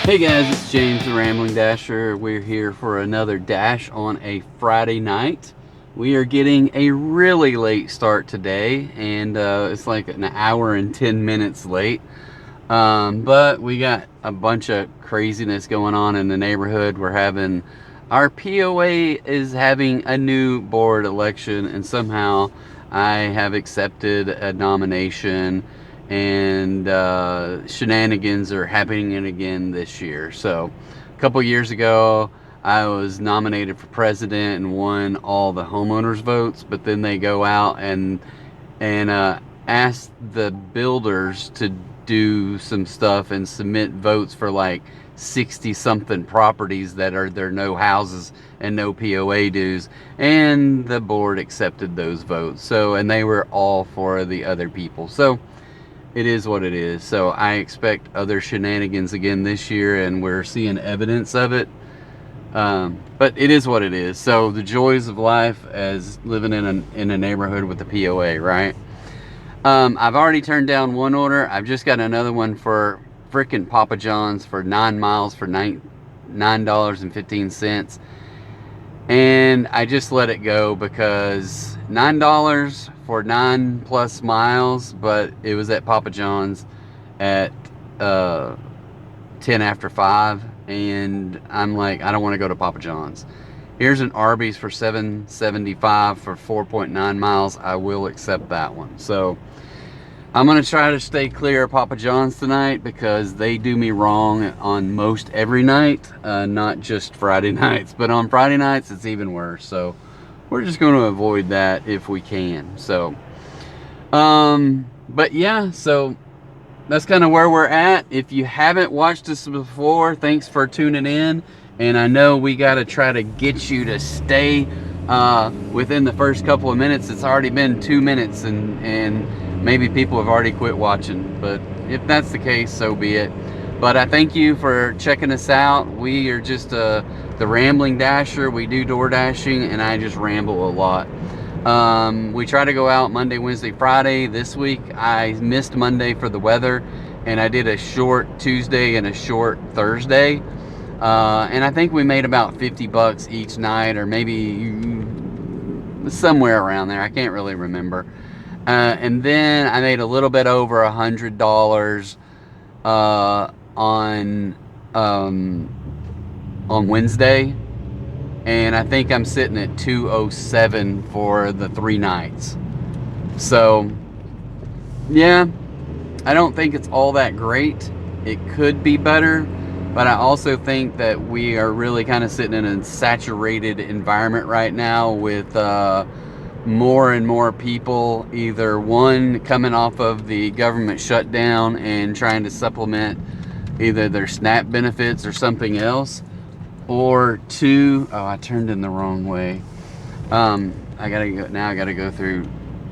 Hey guys, it's James the Rambling Dasher. We're here for another dash on a Friday night. We are getting a really late start today, and it's like an hour and 10 minutes late. But we got a bunch of craziness going on in the neighborhood. Our POA is having a new board election, and somehow I have accepted a nomination, and shenanigans are happening again this year. So, a couple years ago, I was nominated for president and won all the homeowners votes, but then they go out and ask the builders to do some stuff and submit votes for like 60 something properties that are there no houses and no POA dues, and the board accepted those votes. So, and they were all for the other people. So it is what it is. So I expect other shenanigans again this year, and we're seeing evidence of it. But it is what it is. So the joys of life as living in a neighborhood with the POA, right? I've already turned down one order. I've just got another one for frickin' Papa John's for 9 miles for $9.15, and I just let it go because $9 for 9 plus miles, but it was at Papa John's at uh, 10 after 5, and I'm like, I don't want to go to Papa John's. Here's an Arby's for $7.75 for 4.9 miles. I will accept that one. So I'm going to try to stay clear of Papa John's tonight because they do me wrong on most every night, not just Friday nights. But on Friday nights, it's even worse. So we're just going to avoid that if we can. So, but yeah, so that's kind of where we're at. If you haven't watched us before, thanks for tuning in. And I know we got to try to get you to stay within the first couple of minutes. It's already been 2 minutes, and maybe people have already quit watching. But if that's the case, so be it. But I thank you for checking us out. We are just the Rambling Dasher. We do door dashing, and I just ramble a lot. We try to go out Monday, Wednesday, Friday. This week I missed Monday for the weather, and I did a short Tuesday and a short Thursday. And I think we made about $50 each night, or maybe somewhere around there. I can't really remember. And then I made a little bit over $100 on Wednesday, and I think I'm sitting at 207 for the 3 nights. So, yeah, I don't think it's all that great. It could be better, but I also think that we are really kind of sitting in a saturated environment right now with more and more people either one coming off of the government shutdown and trying to supplement either their SNAP benefits or something else, or two, oh, I turned in the wrong way. I gotta go through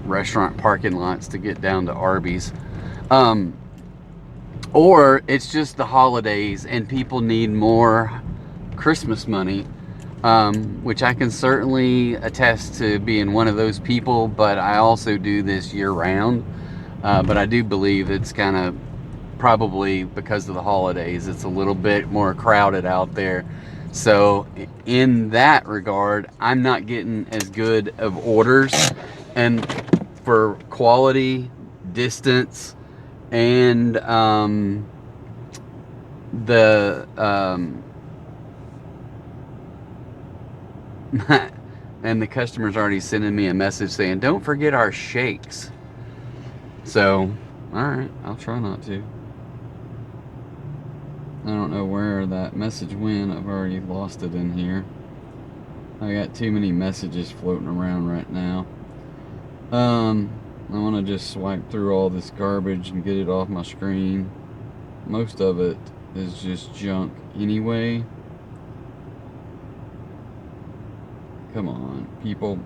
restaurant parking lots to get down to Arby's. Um, or it's just the holidays and people need more Christmas money, which I can certainly attest to being one of those people, but I also do this year round. But I do believe it's kind of probably because of the holidays, it's a little bit more crowded out there. So, in that regard, I'm not getting as good of orders, and for quality, distance, and the and the customer's already sending me a message saying, "Don't forget our shakes." So, all right, I'll try not to. I don't know where that message went. I've already lost it in here. I got too many messages floating around right now. I want to just swipe through all this garbage and get it off my screen. Most of it is just junk anyway. Come on, people.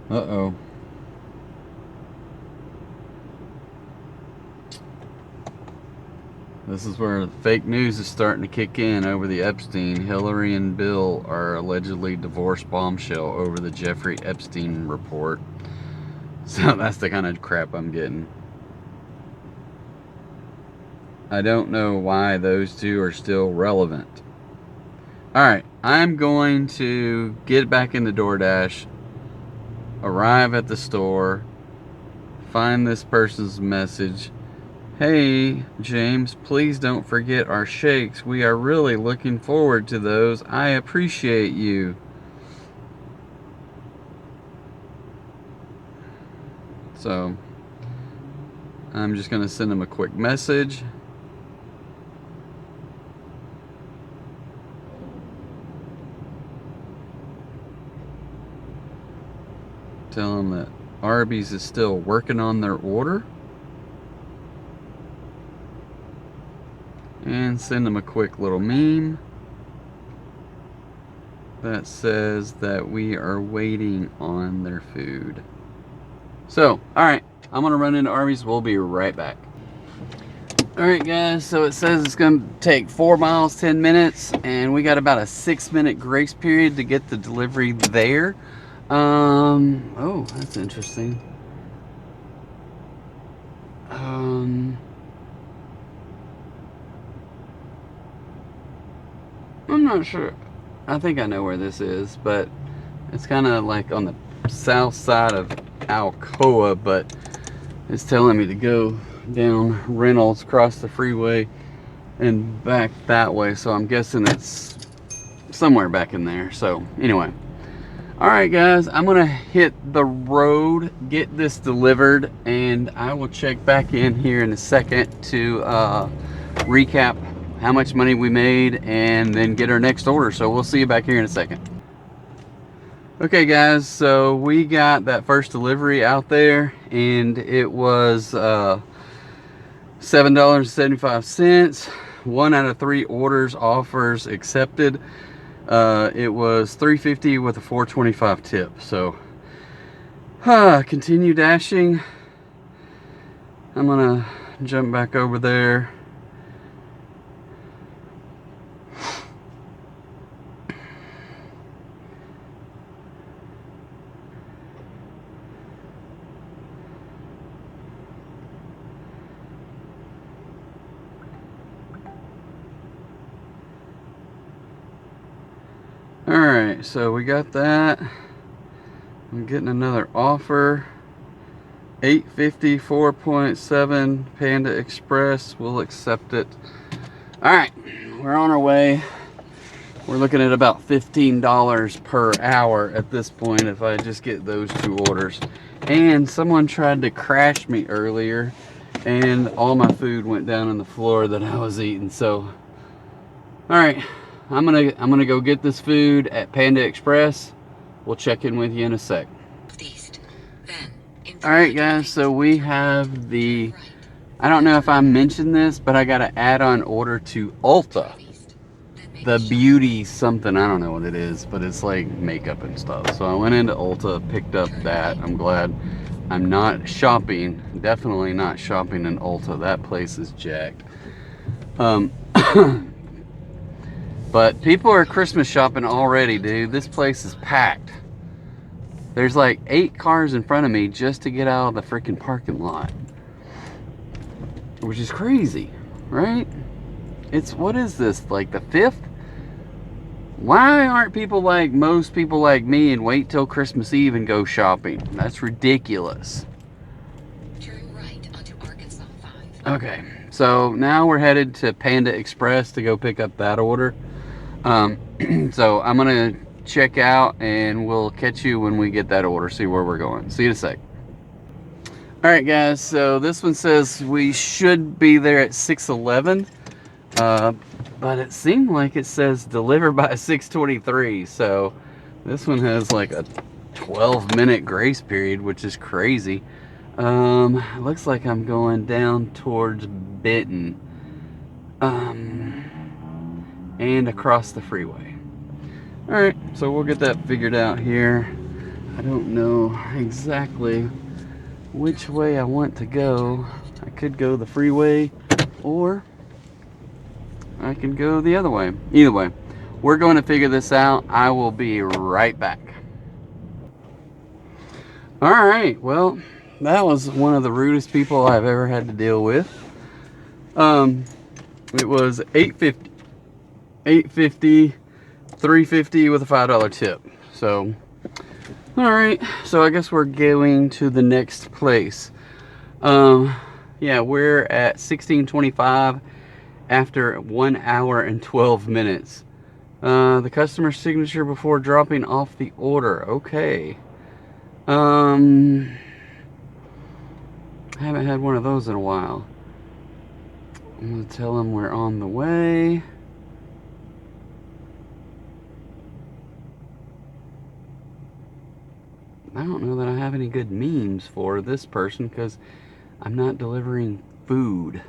Uh-oh. This is where the fake news is starting to kick in over the Epstein. Hillary and Bill are allegedly divorced bombshell over the Jeffrey Epstein report. So that's the kind of crap I'm getting. I don't know why those two are still relevant. Alright, I'm going to get back into DoorDash, arrive at the store, find this person's message. Hey, James, please don't forget our shakes. We are really looking forward to those. I appreciate you. So, I'm just going to send him a quick message. Tell him that Arby's is still working on their order. And send them a quick little meme that says that we are waiting on their food. So, alright, I'm going to run into Arby's. We'll be right back. Alright guys, so it says it's going to take 4 miles, 10 minutes, and we got about a 6-minute grace period to get the delivery there. Oh, that's interesting. I'm not sure. I think I know where this is, but it's kind of like on the south side of Alcoa, but it's telling me to go down Reynolds, cross the freeway, and back that way. So I'm guessing it's somewhere back in there. So anyway, all right, guys, I'm gonna hit the road, get this delivered, and I will check back in here in a second to recap how much money we made and then get our next order. So we'll see you back here in a second. Okay guys, so we got that first delivery out there and it was $7.75. 1 out of 3 orders offers accepted. It was $3.50 with a $4.25 tip. So continue dashing. I'm gonna jump back over there. Alright, so we got that. I'm getting another offer. $8.50, 4.7 Panda Express. We'll accept it. Alright, we're on our way. We're looking at about $15 per hour at this point if I just get those 2 orders. And someone tried to crash me earlier and all my food went down on the floor that I was eating. So, alright. I'm gonna go get this food at Panda Express. We'll check in with you in a sec. Alright guys, so we have the, I don't know if I mentioned this, but I got an add-on order to Ulta. The beauty something, I don't know what it is, but it's like makeup and stuff. So I went into Ulta, picked up that. I'm glad I'm not shopping, definitely not shopping in Ulta. That place is jacked. But people are Christmas shopping already, dude. This place is packed. There's like 8 cars in front of me just to get out of the freaking parking lot. Which is crazy, right? It's, what is this, like the 5th? Why aren't people like most people like me and wait till Christmas Eve and go shopping? That's ridiculous. Turn right onto Arkansas 5. Okay, so now we're headed to Panda Express to go pick up that order. So I'm gonna check out and we'll catch you when we get that order, see where we're going. See you in a sec. Alright guys, so this one says we should be there at 6:11, but it seemed like it says deliver by 6:23, so this one has like a 12-minute grace period, which is crazy. Looks like I'm going down towards Benton. And across the freeway. Alright, so we'll get that figured out here. I don't know exactly which way I want to go. I could go the freeway or I can go the other way. Either way, we're going to figure this out. I will be right back. All right, well, that was one of the rudest people I've ever had to deal with. It was $8.50, $3.50 with a $5 tip. So, all right, so I guess we're going to the next place. Yeah, we're at 1625 after 1 hour and 12 minutes. The customer signature before dropping off the order. Okay. I haven't had one of those in a while. I'm gonna tell them we're on the way. I don't know that I have any good memes for this person because I'm not delivering food.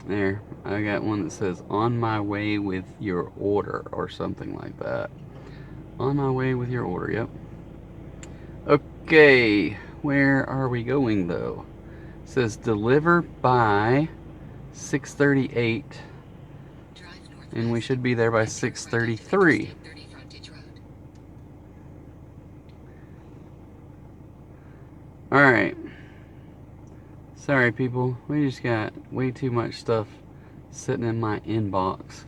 There, I got one that says on my way with your order or something like that. On my way with your order, yep. Okay, where are we going though? It says deliver by 6:38 and we should be there by 6:33. Alright. Sorry people, we just got way too much stuff sitting in my inbox.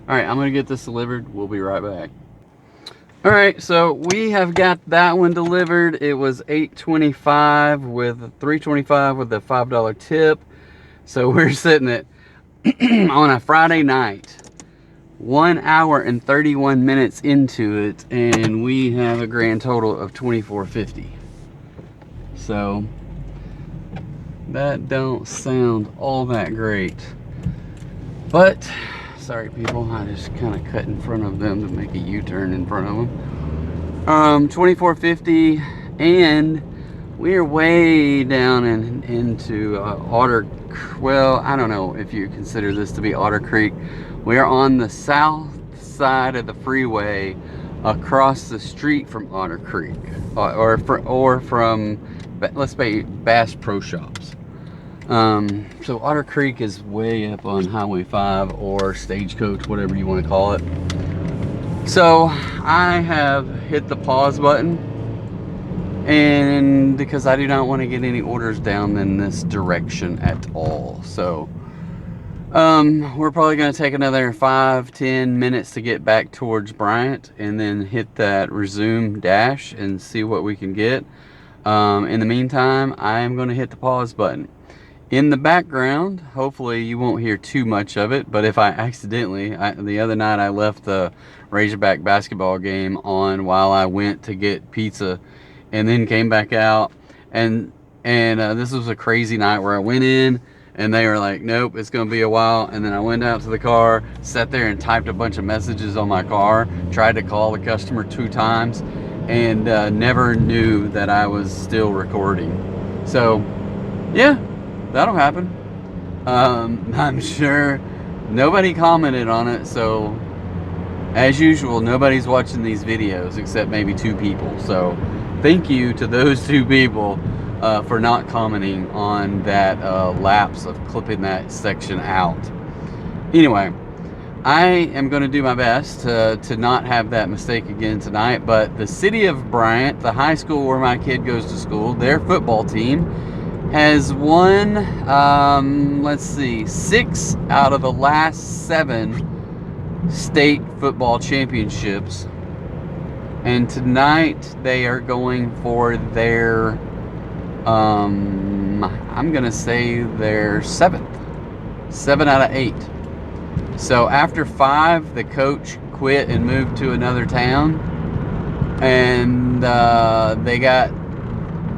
Alright, I'm gonna get this delivered. We'll be right back. Alright, so we have got that one delivered. It was $8.25 with $3.25 with a $5 tip. So we're sitting at on a Friday night, 1 hour and 31 minutes into it, and we have a grand total of $24.50. So that don't sound all that great, but sorry people, I just kind of cut in front of them to make a U-turn in front of them. $24.50, and we're way down into Otter. Well, I don't know if you consider this to be Otter Creek. We are on the south side of the freeway, across the street from Otter Creek, or from let's say Bass Pro Shops. So Otter Creek is way up on Highway 5 or Stagecoach, whatever you want to call it. So I have hit the pause button, and because I do not want to get any orders down in this direction at all. So we're probably going to take another 5-10 minutes to get back towards Bryant and then hit that resume dash and see what we can get. In the meantime, I am going to hit the pause button. In the background, hopefully you won't hear too much of it, but if I accidentally, the other night I left the Razorback basketball game on while I went to get pizza and then came back out, and this was a crazy night where I went in and they were like, nope, it's gonna be a while, and then I went out to the car, sat there and typed a bunch of messages on my car, tried to call the customer 2 times, and never knew that I was still recording. So yeah, that'll happen. I'm sure nobody commented on it, so as usual, nobody's watching these videos except maybe 2 people. So thank you to those 2 people for not commenting on that lapse of clipping that section out. Anyway, I am going to do my best to not have that mistake again tonight, but the city of Bryant, the high school where my kid goes to school, their football team has won, let's see, 6 out of the last 7 state football championships. And tonight they are going for their, I'm going to say their 7th. 7 out of 8. So after 5, the coach quit and moved to another town. And they got,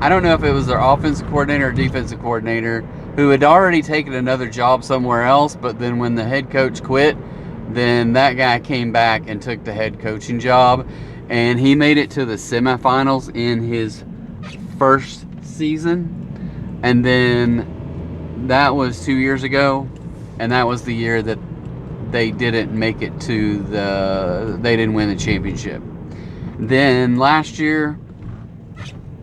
I don't know if it was their offensive coordinator or defensive coordinator, who had already taken another job somewhere else, but then when the head coach quit, then that guy came back and took the head coaching job, and he made it to the semifinals in his first season. And then that was 2 years ago, and that was the year that they didn't make it to they didn't win the championship. Then last year,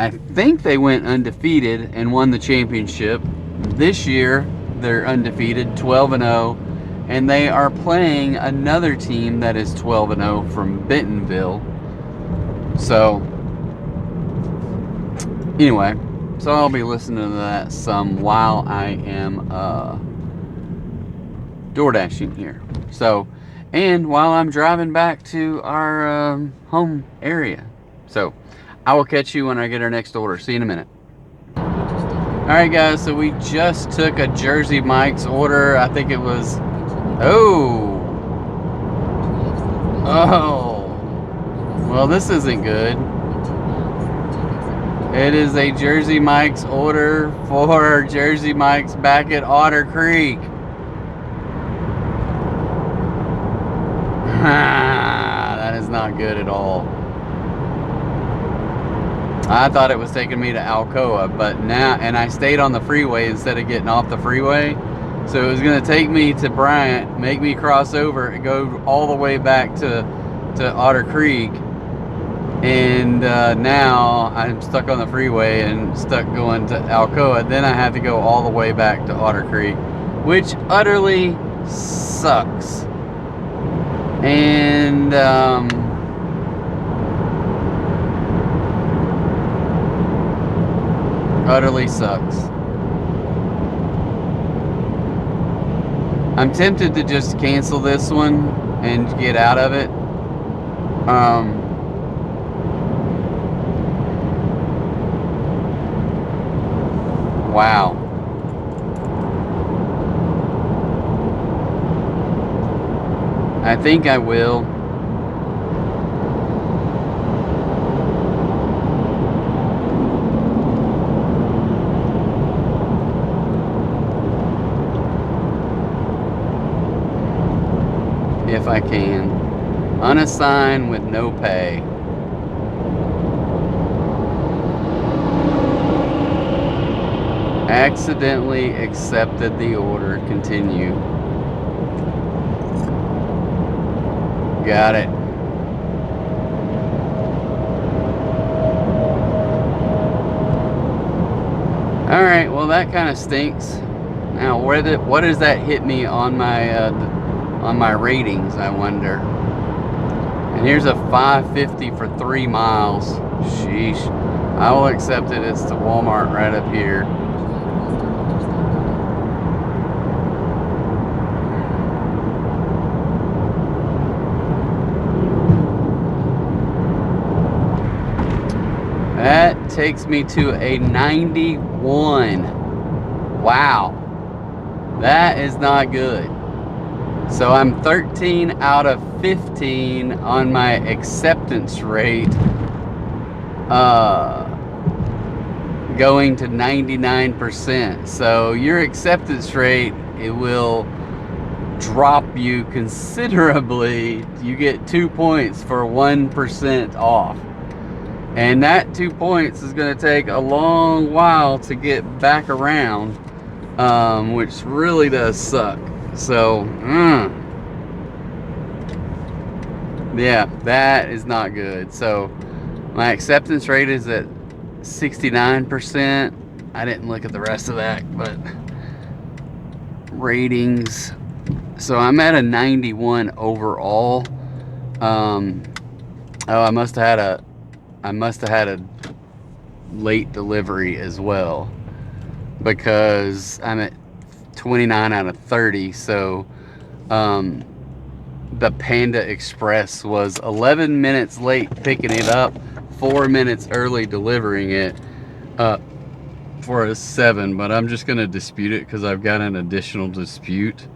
I think they went undefeated and won the championship. This year, they're undefeated, 12-0, and they are playing another team that is 12-0 from Bentonville. So, anyway, so I'll be listening to that some while I am DoorDashing here. So, and while I'm driving back to our home area. So, I will catch you when I get our next order. See you in a minute. Alright guys, so we just took a Jersey Mike's order. I think it was, oh, well this isn't good. It is a Jersey Mike's order for Jersey Mike's back at Otter Creek. That is not good at all. I thought it was taking me to Alcoa, but now, and I stayed on the freeway instead of getting off the freeway. So it was going to take me to Bryant, make me cross over and go all the way back to Otter Creek. And now I'm stuck on the freeway and stuck going to Alcoa. Then I have to go all the way back to Otter Creek, which utterly sucks. And utterly sucks. I'm tempted to just cancel this one and get out of it. Wow. I think I will. If I can. Unassigned with no pay. Accidentally accepted the order. Continue. Got it. Alright, well that kind of stinks. Now what does that hit me on my ratings, I wonder? And here's a 550 for 3 miles. Sheesh. I will accept it. It's the Walmart right up here. That takes me to a 91. Wow. That is not good. So I'm 13 out of 15 on my acceptance rate, going to 99%. So your acceptance rate, it will drop you considerably. You get 2 points for 1% off. And that 2 points is going to take a long while to get back around, which really does suck. So, yeah, that is not good. So, my acceptance rate is at 69%. I didn't look at the rest of that, but ratings. So, I'm at a 91 overall. Oh, I must have had a late delivery as well, because I'm at 29 out of 30. So the Panda Express was 11 minutes late picking it up, 4 minutes early delivering it for a 7. But I'm just going to dispute it because I've got an additional dispute.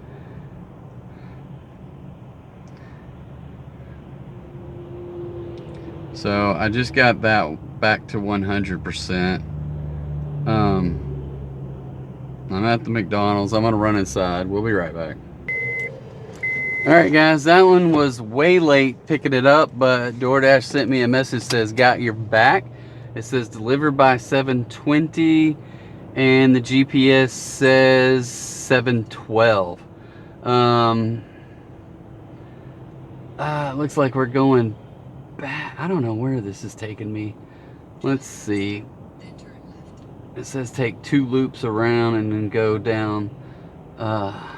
So I just got that back to 100%. I'm at the McDonald's. I'm gonna run inside. We'll be right back. Alright guys, that one was way late picking it up, but DoorDash sent me a message that says got your back. It says delivered by 7:20, and the GPS says 712. Looks like we're going back. I don't know where this is taking me. Let's see. It says take 2 loops around and then go down. Oh,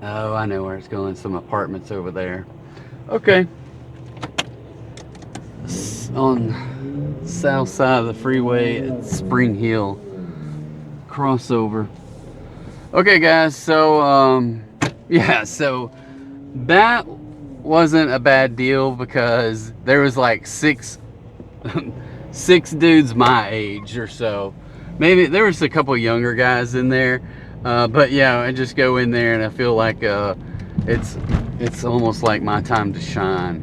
I know where it's going. Some apartments over there. Okay. On south side of the freeway at Spring Hill crossover. Okay, guys. So yeah. So that wasn't a bad deal because there was like six dudes my age or so. Maybe there was a couple younger guys in there, but yeah, I just go in there and I feel like it's almost like my time to shine,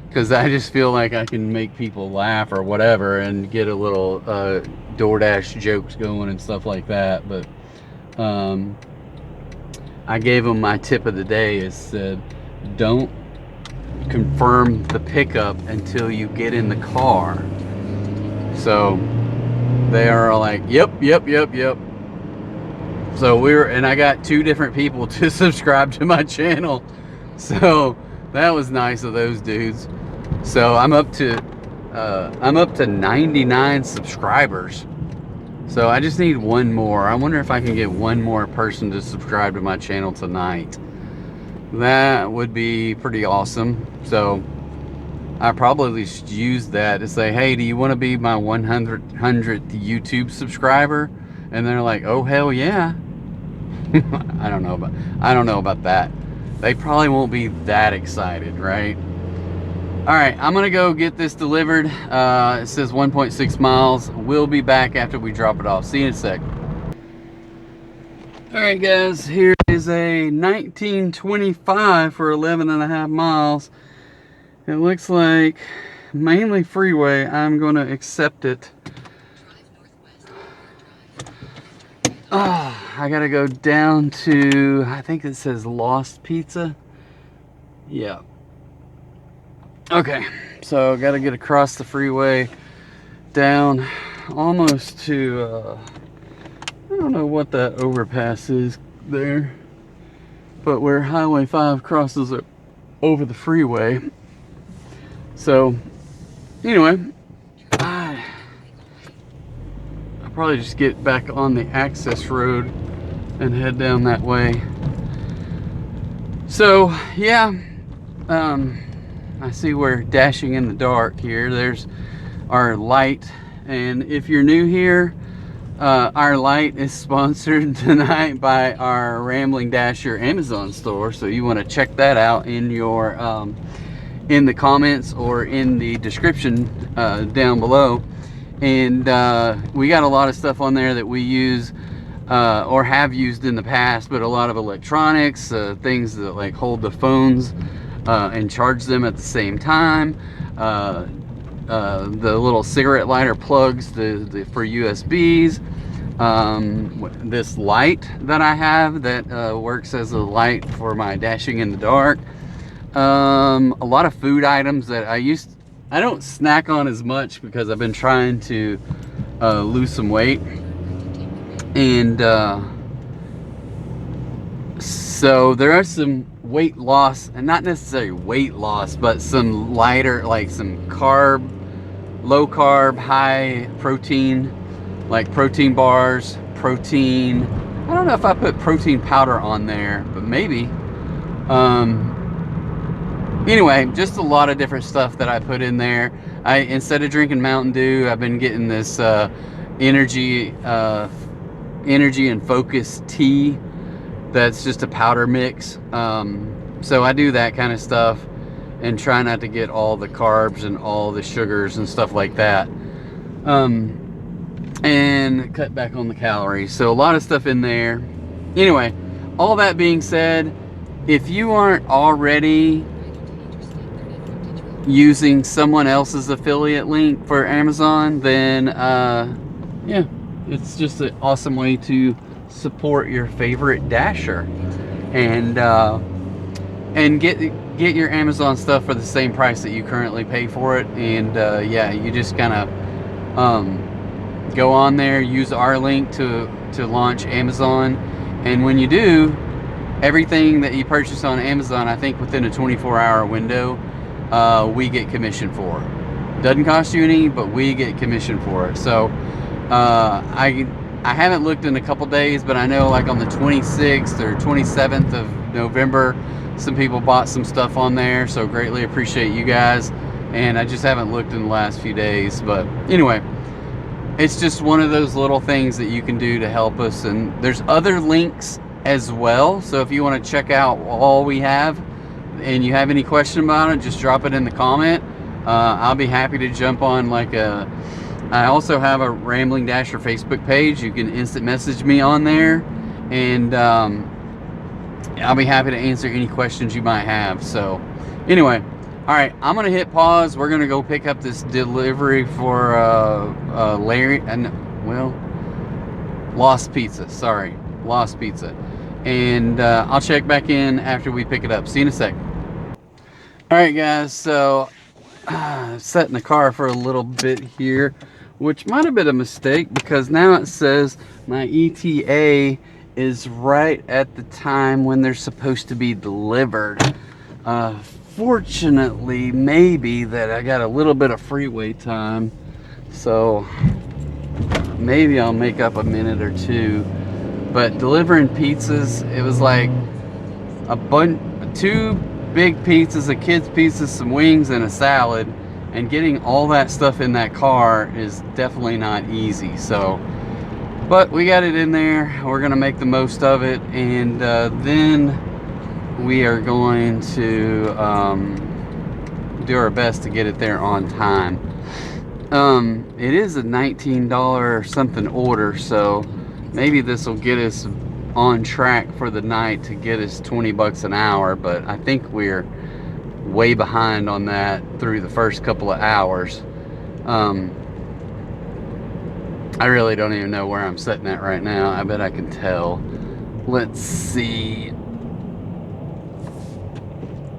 because I just feel like I can make people laugh or whatever and get a little DoorDash jokes going and stuff like that. But I gave them my tip of the day. Is said, don't confirm the pickup until you get in the car. So they are like, yep. So and I got 2 different people to subscribe to my channel, so that was nice of those dudes. So I'm up to 99 subscribers. So I just need 1 more. I wonder if I can get 1 more person to subscribe to my channel tonight. That would be pretty awesome. So I probably should use that to say, hey, do you want to be my 100th YouTube subscriber? And they're like, oh hell yeah. I don't know about that. They probably won't be that excited, right? All right, I'm gonna go get this delivered. It says 1.6 miles. We'll be back after we drop it off. See you in a sec. All right, guys, here is a 1925 for 11.5 miles. It looks like mainly freeway. I'm gonna accept it. I gotta go down to, I think it says Lost Pizza. Yeah. Okay, so gotta get across the freeway down almost to I don't know what that overpass is there, but where Highway 5 crosses over the freeway. So anyway, I'll probably just get back on the access road and head down that way. So yeah, I see we're dashing in the dark here. There's our light, and if you're new here, our light is sponsored tonight by our Rambling Dasher Amazon store, so you want to check that out in your in the comments or in the description down below. And we got a lot of stuff on there that we use or have used in the past, but a lot of electronics, things that like hold the phones and charge them at the same time, the little cigarette lighter plugs for USBs, this light that I have that works as a light for my dashing in the dark, a lot of food items that I don't snack on as much because I've been trying to lose some weight, and so there are some weight loss, and not necessarily weight loss, but some lighter, like some low carb, high protein, like protein bars, protein. I don't know if I put protein powder on there, but maybe. Anyway, just a lot of different stuff that I put in there. Instead of drinking Mountain Dew, I've been getting this energy and focus tea. That's just a powder mix. So I do that kind of stuff and try not to get all the carbs and all the sugars and stuff like that. And cut back on the calories. So a lot of stuff in there. Anyway, all that being said, if you aren't already using someone else's affiliate link for Amazon, then yeah, it's just an awesome way to support your favorite dasher and get your Amazon stuff for the same price that you currently pay for it. And yeah, you just kind of Go on there, use our link to launch Amazon, and when you do, everything that you purchase on Amazon, I think within a 24-hour window, we get commission for. Doesn't cost you any, but we get commission for it. So I haven't looked in a couple days, but I know like on the 26th or 27th of November, some people bought some stuff on there. So greatly appreciate you guys. And I just haven't looked in the last few days, but anyway, it's just one of those little things that you can do to help us. And there's other links as well. So if you want to check out all we have and you have any question about it, just drop it in the comment. I'll be happy to jump on I also have a Rambling Dasher Facebook page. You can instant message me on there, and I'll be happy to answer any questions you might have. So anyway, all right, I'm gonna hit pause. We're gonna go pick up this delivery for Larry and Lost Pizza. Sorry, Lost Pizza. And I'll check back in after we pick it up. See you in a sec. All right, guys. So sat in the car for a little bit here, which might have been a mistake because now it says my ETA is right at the time when they're supposed to be delivered. Fortunately, maybe that I got a little bit of freeway time, so maybe I'll make up a minute or two. But delivering pizzas, it was like two big pizzas, a kid's pizza, some wings, and a salad. And getting all that stuff in that car is definitely not easy. So, but we got it in there. We're gonna make the most of it, and then we are going to do our best to get it there on time. It is a $19 something order, so maybe this will get us on track for the night to get us 20 bucks an hour, but I think we're way behind on that through the first couple of hours. I really don't even know where I'm sitting at right now. I bet I can tell. Let's see.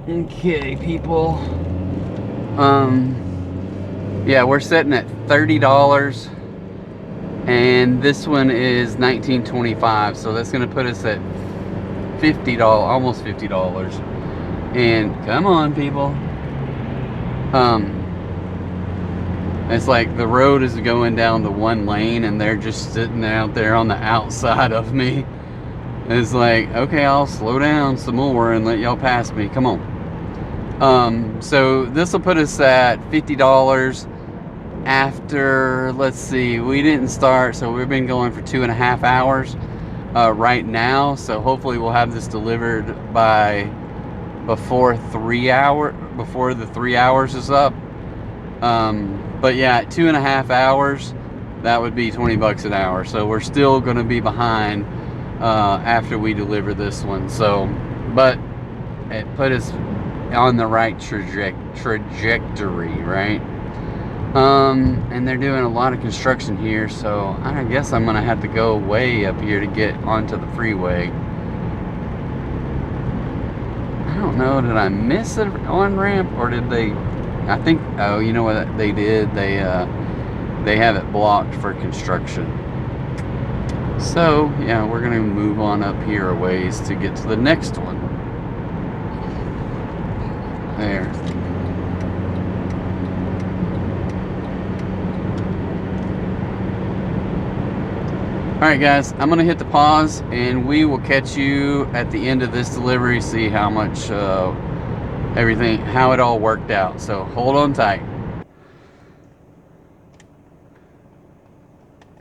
Okay, people. Yeah, we're sitting at $30, and this one is $19.25, so that's gonna put us at $50, almost $50. And come on, people. It's like the road is going down the one lane and they're just sitting out there on the outside of me. It's like, okay, I'll slow down some more and let y'all pass me. Come on. So this will put us at $50 after, let's see, we didn't start, so we've been going for 2.5 hours right now. So hopefully we'll have this delivered by before the 3 hours is up. But yeah, at 2.5 hours, that would be 20 bucks an hour. So we're still going to be behind after we deliver this one. So, but it put us on the right trajectory, right? And they're doing a lot of construction here, so I guess I'm going to have to go way up here to get onto the freeway. I don't know, did I miss an on-ramp, or did they? I think, oh, you know what they did? They have it blocked for construction. So, yeah, we're going to move on up here a ways to get to the next one. There. Alright guys, I'm going to hit the pause and we will catch you at the end of this delivery, see how much how it all worked out. So hold on tight.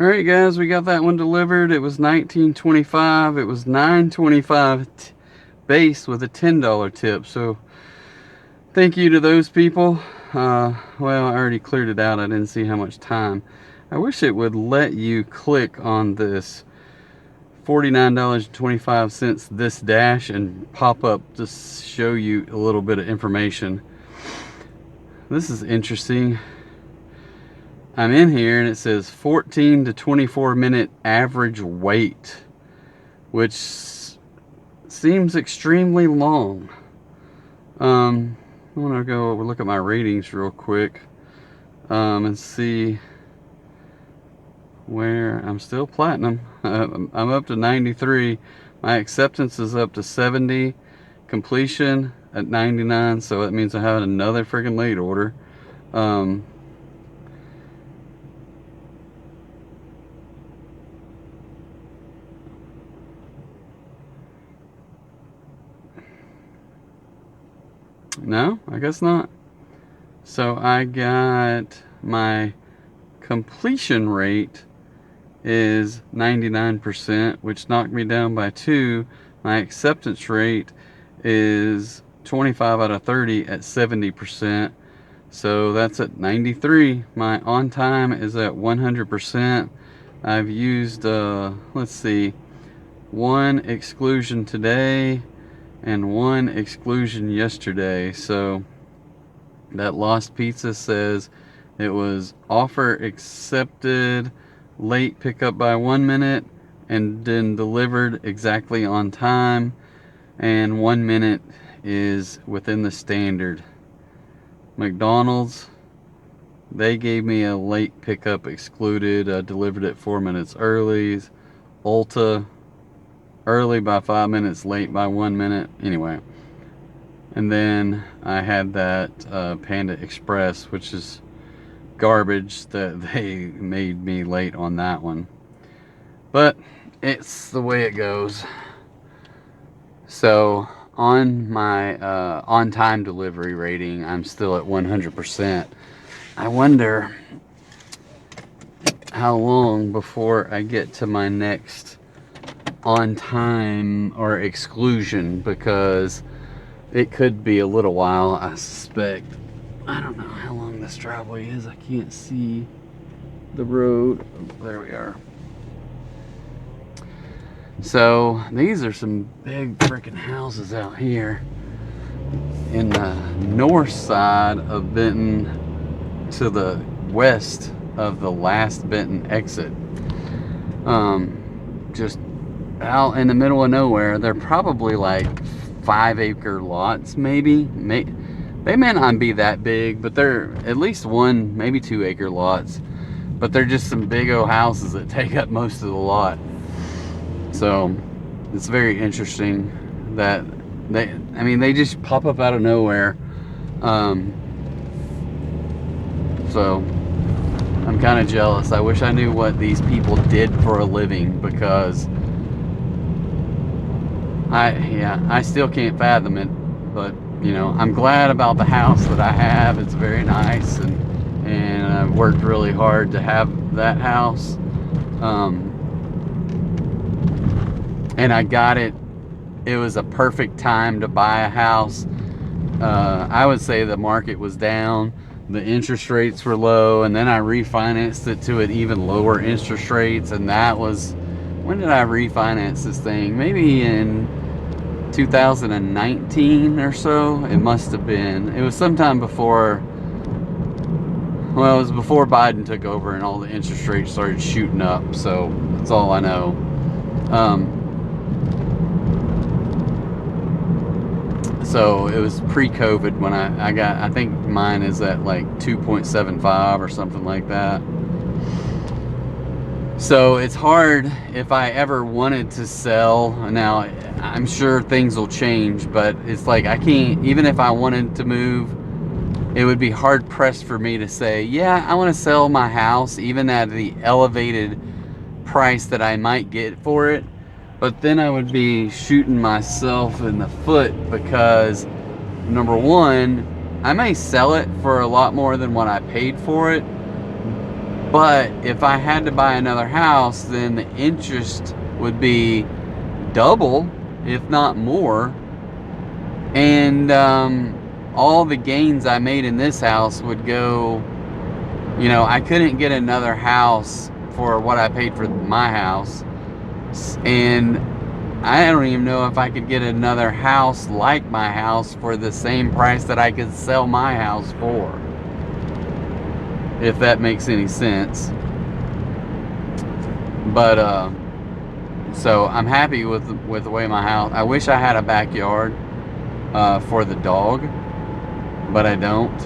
Alright guys, we got that one delivered. It was $19.25. It was $9.25 base with a $10 tip. So thank you to those people. Well, I already cleared it out. I didn't see how much time. I wish it would let you click on this $49.25 this dash and pop up to show you a little bit of information. This is interesting. I'm in here and it says 14 to 24 minute average wait, which seems extremely long. I want to go look at my ratings real quick and see. where I'm still platinum. I'm up to 93. My acceptance is up to 70. Completion at 99. So that means I have another freaking late order. Um, no, I guess not. So I got my completion rate is 99%, which knocked me down by 2. My acceptance rate is 25 out of 30 at 70%. So that's at 93. My on time is at 100%. I've used, let's see, 1 exclusion today and 1 exclusion yesterday. So that lost pizza says it was offer accepted, late pickup by 1 minute, and then delivered exactly on time, and 1 minute is within the standard. McDonald's, they gave me a late pickup excluded, delivered it 4 minutes early. Ulta, early by 5 minutes, late by 1 minute. Anyway, and then I had that Panda Express, which is garbage that they made me late on that one. But it's the way it goes. So on my on-time delivery rating, I'm still at 100%. I wonder how long before I get to my next on-time or exclusion, because it could be a little while, I suspect. I don't know how long this driveway is. I can't see the road. Oh, there we are. So these are some big freaking houses out here in the north side of Benton, to the west of the last Benton exit. Just out in the middle of nowhere. They're probably like 5-acre lots, maybe. They may not be that big, but they're at least 1, maybe 2-acre lots. But they're just some big old houses that take up most of the lot. So it's very interesting that they just pop up out of nowhere. So I'm kind of jealous. I wish I knew what these people did for a living, because I still can't fathom it. But I'm glad about the house that I have. It's very nice, and I've worked really hard to have that house. And I got it. It was a perfect time to buy a house. I would say the market was down, the interest rates were low, and then I refinanced it to an even lower interest rates. And that was, when did I refinance this thing? Maybe in 2019 or so. It must have been. It was sometime before, well, it was before Biden took over and all the interest rates started shooting up. So that's all I know. So it was pre-COVID when I got, I think mine is at like 2.75 or something like that. So it's hard if I ever wanted to sell. Now, I'm sure things will change, but it's like I can't, even if I wanted to move, it would be hard pressed for me to say, yeah, I want to sell my house, even at the elevated price that I might get for it. But then I would be shooting myself in the foot, because number one, I may sell it for a lot more than what I paid for it. But if I had to buy another house, then the interest would be double, if not more. And all the gains I made in this house would go, I couldn't get another house for what I paid for my house. And I don't even know if I could get another house like my house for the same price that I could sell my house for, if that makes any sense. But so I'm happy with the way my house. I wish I had a backyard for the dog, but I don't.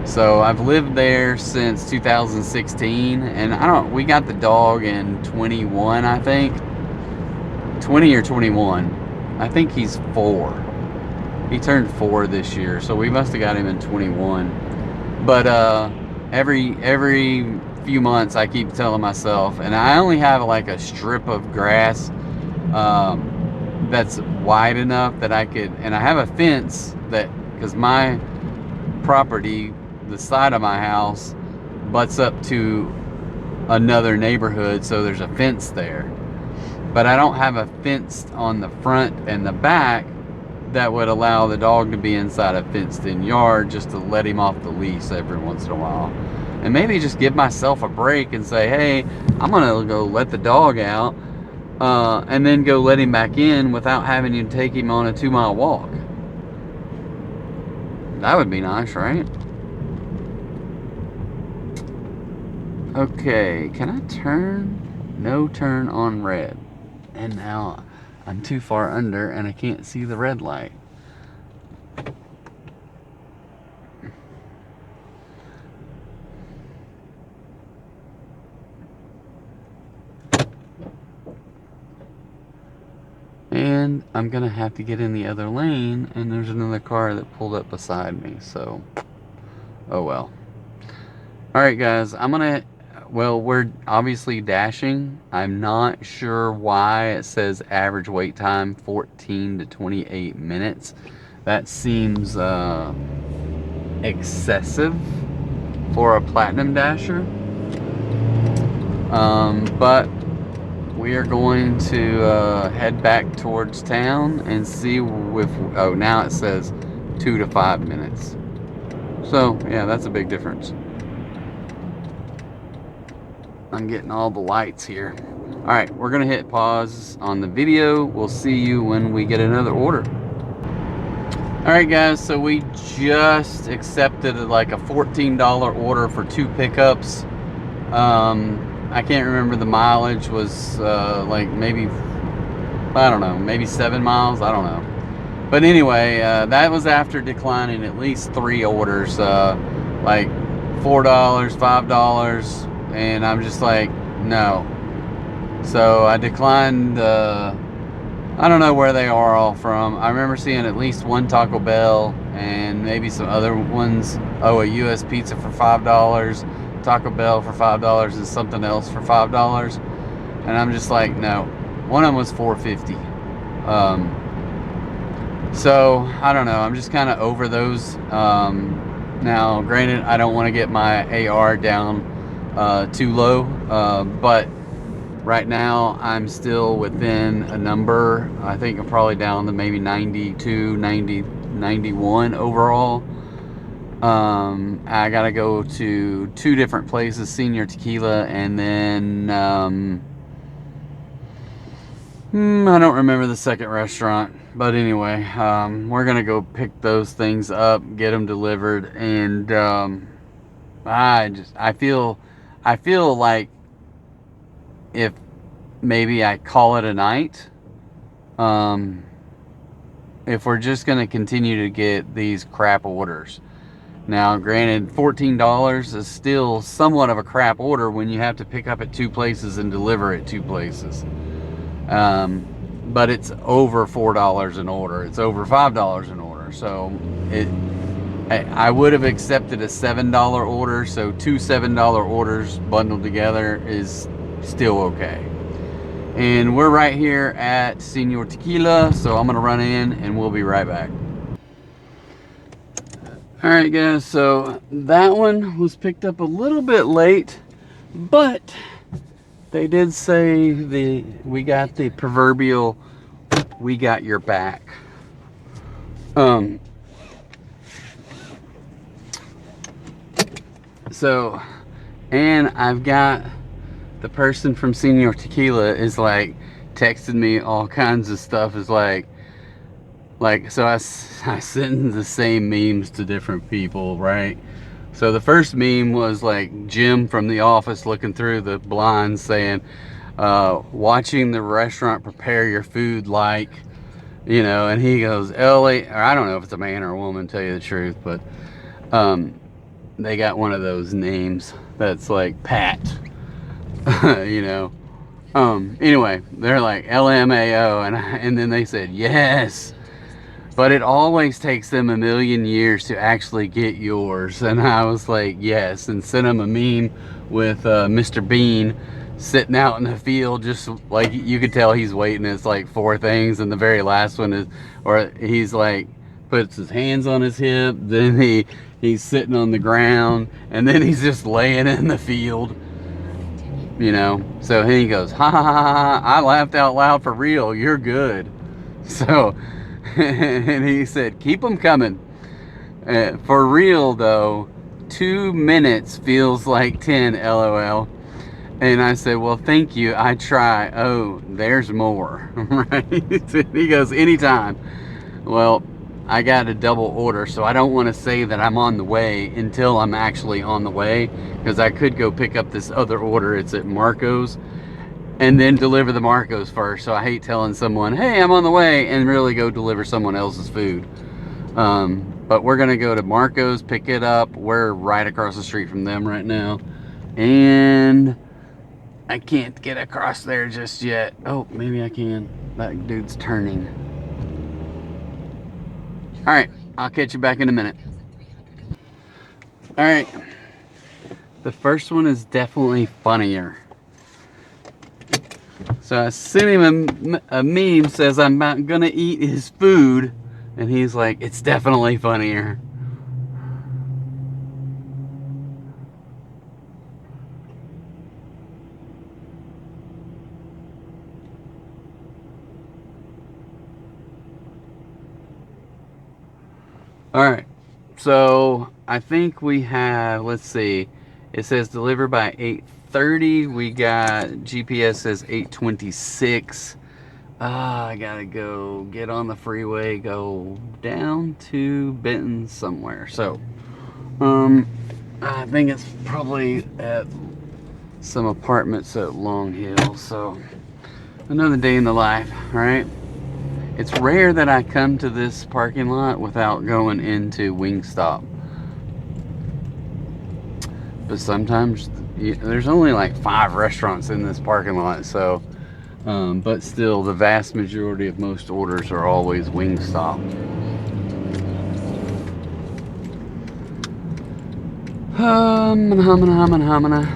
So I've lived there since 2016, and we got the dog in 21, I think. 20 or 21. I think he's 4. He turned 4 this year, so we must have got him in 21. But every few months I keep telling myself, and I only have like a strip of grass that's wide enough that I could, and I have a fence that, because my property, the side of my house, butts up to another neighborhood, so there's a fence there. But I don't have a fence on the front and the back that would allow the dog to be inside a fenced-in yard, just to let him off the leash every once in a while. And maybe just give myself a break and say, hey, I'm gonna go let the dog out, and then go let him back in without having to take him on a 2-mile walk. That would be nice, right? Okay, can I turn? No turn on red. And now I'm too far under and I can't see the red light. And I'm gonna have to get in the other lane, and there's another car that pulled up beside me, so oh well. Alright guys, we're obviously dashing. I'm not sure why it says average wait time 14 to 28 minutes. That seems excessive for a Platinum Dasher. But we are going to head back towards town and see if, oh, now it says 2 to 5 minutes. So yeah, that's a big difference. I'm getting all the lights here. All right, we're gonna hit pause on the video. We'll see you when we get another order. All right guys, so we just accepted like a $14 order for 2 pickups. I can't remember, the mileage was like maybe, I don't know, maybe 7 miles, I don't know. But anyway, that was after declining at least 3 orders, like $4, $5, and I'm just like, no. So I declined, I don't know where they are all from. I remember seeing at least 1 Taco Bell and maybe some other ones. Oh, a US Pizza for $5, Taco Bell for $5, and something else for $5. And I'm just like, no. One of them was $4.50. So I don't know. I'm just kind of over those. Now, granted, I don't want to get my AR down too low, but right now I'm still within a number. I think I'm probably down to maybe 92, 90, 91 overall. I gotta go to 2 different places, Senior Tequila, and then I don't remember the second restaurant, but anyway, we're gonna go pick those things up, get them delivered, and I feel like if maybe I call it a night, if we're just gonna continue to get these crap orders. Now, granted, $14 is still somewhat of a crap order when you have to pick up at 2 places and deliver at 2 places. But it's over $4 an order. It's over $5 an order. So I would have accepted a $7 order. So 2 $7 orders bundled together is still okay. And we're right here at Senior Tequila. So I'm gonna run in and we'll be right back. All right guys, so that one was picked up a little bit late, but they did say we got the proverbial, we got your back. So, and I've got the person from Senior Tequila is like texting me all kinds of stuff, is like so I send the same memes to different people, right? So the first meme was like Jim from The Office looking through the blinds saying, watching the restaurant prepare your food like, you know, and he goes, Ellie, or I don't know if it's a man or a woman, to tell you the truth, but they got one of those names that's like Pat, you know. Anyway, they're like LMAO, and then they said yes. But it always takes them a million years to actually get yours. And I was like, yes, and sent them a meme with Mr. Bean sitting out in the field, just like you could tell he's waiting. It's like 4 things, and the very last one is, or he's like, puts his hands on his hip, then he's sitting on the ground, and then he's just laying in the field, you know. So he goes, ha ha ha ha, I laughed out loud, for real, you're good. So, and he said, keep them coming. For real though, 2 minutes feels like 10, LOL. And I said, well, thank you, I try. Oh, there's more, right? He goes, anytime. Well, I got a double order, so I don't want to say that I'm on the way until I'm actually on the way, because I could go pick up this other order. It's at Marco's, and then deliver the Marco's first. So I hate telling someone, hey, I'm on the way, and really go deliver someone else's food. But we're gonna go to Marco's, pick it up. We're right across the street from them right now, and I can't get across there just yet. Oh, maybe I can. That dude's turning. All right, I'll catch you back in a minute. All right, the first one is definitely funnier. So I sent him a meme, says I'm not gonna eat his food, and he's like, it's definitely funnier. All right, so I think we have, let's see, it says deliver by 8:30. We got, GPS says 8:26. I gotta go get on the freeway, go down to Benton somewhere. So, I think it's probably at some apartments at Long Hill. So, another day in the life, right? It's rare that I come to this parking lot without going into Wingstop. But sometimes, there's only like 5 restaurants in this parking lot, so, but still, the vast majority of most orders are always Wingstop. Humana.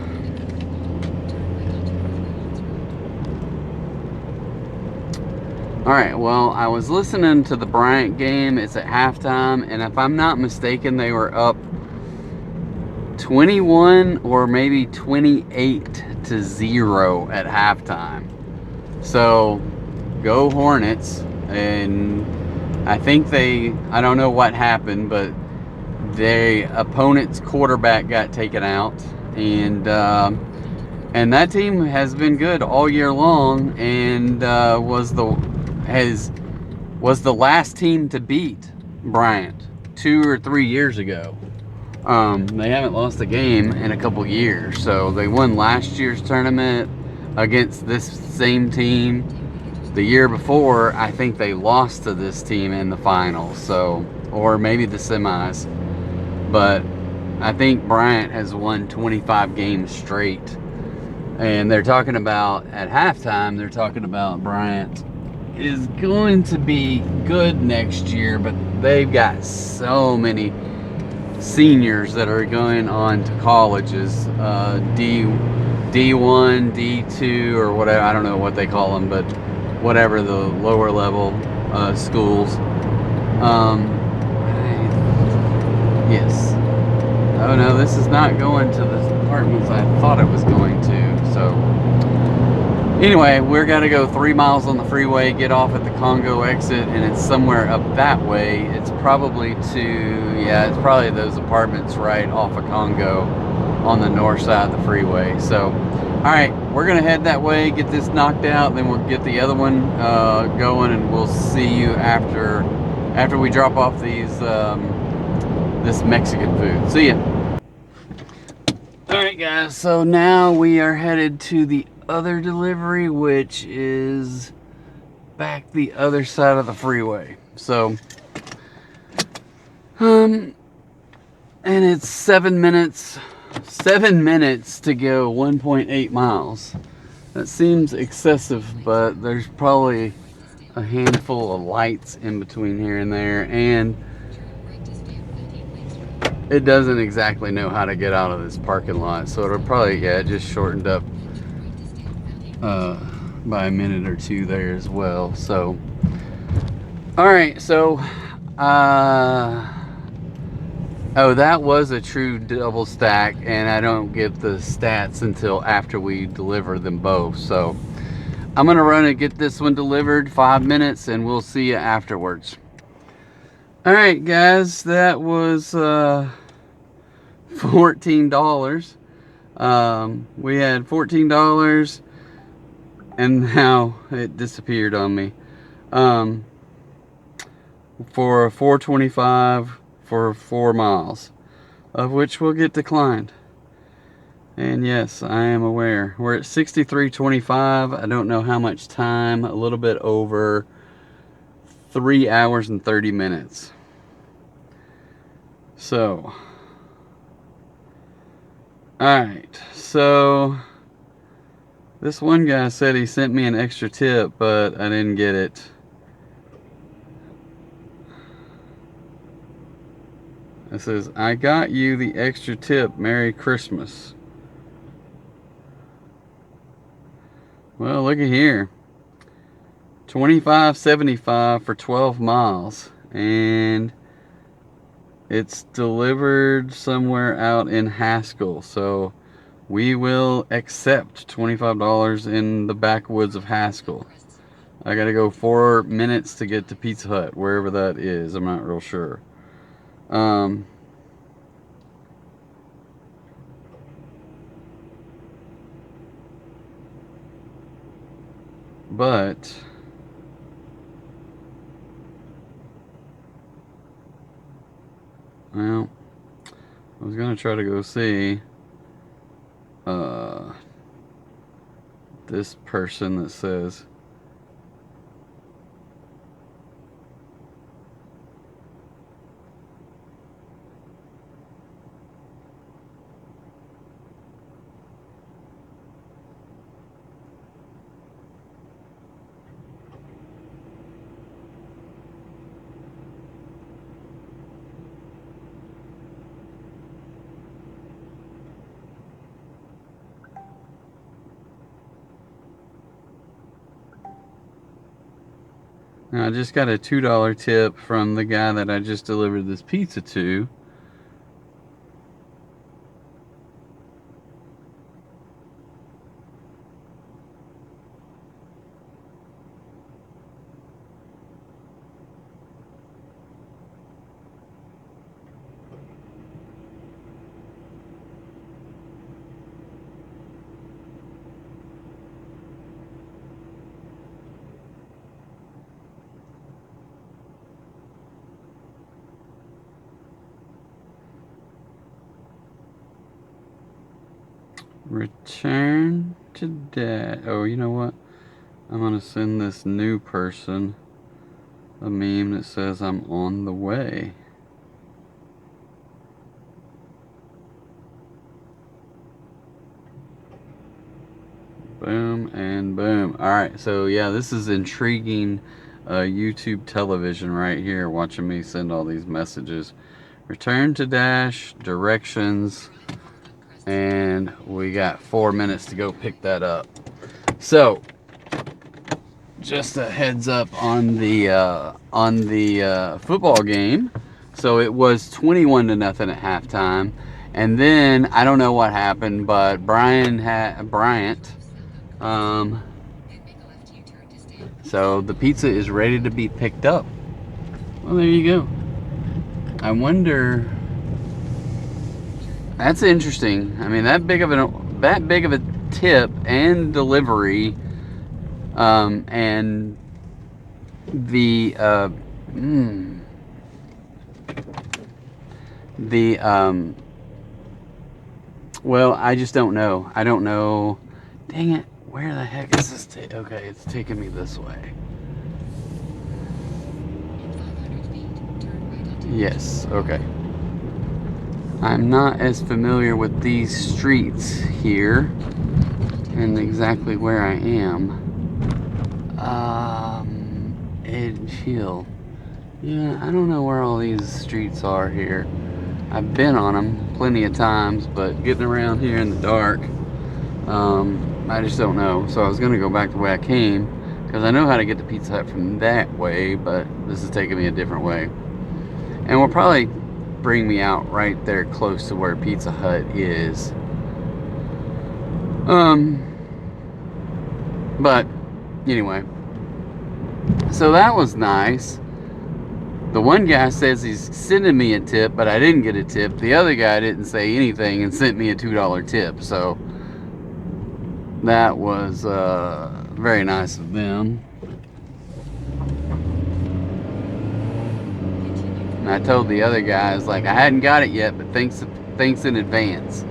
All right, well, I was listening to the Bryant game. It's at halftime, and if I'm not mistaken, they were up 21 or maybe 28-0 at halftime. So, go Hornets. And I think I don't know what happened, but the opponent's quarterback got taken out, and that team has been good all year long, and was the last team to beat Bryant 2 or 3 years ago. They haven't lost a game in a couple years, so they won last year's tournament against this same team. The year before, I think they lost to this team in the finals, so, or maybe the semis. But I think Bryant has won 25 games straight. And they're talking about, at halftime, they're talking about Bryant is going to be good next year, but they've got so many seniors that are going on to colleges, D1, D2, or whatever, I don't know what they call them, but whatever the lower level schools. Yes. Oh no, this is not going to the apartments I thought it was going to. So anyway, we're gonna go 3 miles on the freeway, get off at the Congo exit, and it's somewhere up that way. It's probably it's probably those apartments right off of Congo on the north side of the freeway. So, all right, we're gonna head that way, get this knocked out, then we'll get the other one going, and we'll see you after we drop off these this Mexican food. See ya. All right, guys. So now we are headed to the other delivery, which is back the other side of the freeway. So, And it's 7 minutes to go 1.8 miles. That seems excessive, but there's probably a handful of lights in between here and there, and it doesn't exactly know how to get out of this parking lot, so it'll probably, yeah, it just shortened up by a minute or two there as well. So all right, so oh, that was a true double stack, and I don't get the stats until after we deliver them both. So I'm gonna run and get this one delivered, 5 minutes, and we'll see you afterwards. All right, guys, that was $14. We had $14, and now it disappeared on me. For $4.25 for 4 miles, of which will get declined. And yes, I am aware. We're at 63.25. I don't know how much time, a little bit over 3 hours and 30 minutes. So, alright, so this one guy said he sent me an extra tip, but I didn't get it. It says, I got you the extra tip. Merry Christmas. Well, look at here. $25.75 for 12 miles. And it's delivered somewhere out in Haskell. So we will accept $25 in the backwoods of Haskell. I gotta go 4 minutes to get to Pizza Hut, wherever that is. I'm not real sure. But well, I was gonna try to go see this person that says now I just got a $2 tip from the guy that I just delivered this pizza to. Return to dash. Oh, you know what? I'm gonna send this new person a meme that says I'm on the way. Boom and boom. Alright, so yeah, this is intriguing YouTube television right here, watching me send all these messages. Return to dash, directions, and we got 4 minutes to go pick that up. So, just a heads up on the football game. So it was 21-0 at halftime, and then I don't know what happened, but Bryant. So the pizza is ready to be picked up. Well, there you go. I wonder. That's interesting. I mean, that big of a tip and delivery, and the well, I just don't know. I don't know. Dang it. Where the heck is this? Okay, it's taking me this way. Yes, okay. I'm not as familiar with these streets here and exactly where I am. Edge Hill. Yeah, I don't know where all these streets are here. I've been on them plenty of times, but getting around here in the dark, I just don't know. So I was gonna go back the way I came, because I know how to get to Pizza Hut from that way, but this is taking me a different way. And will probably bring me out right there close to where Pizza Hut is. But anyway, so that was nice. The one guy says he's sending me a tip, but I didn't get a tip. The other guy didn't say anything and sent me a $2 tip. So that was very nice of them. And I told the other guys, like, I hadn't got it yet, but thanks in advance.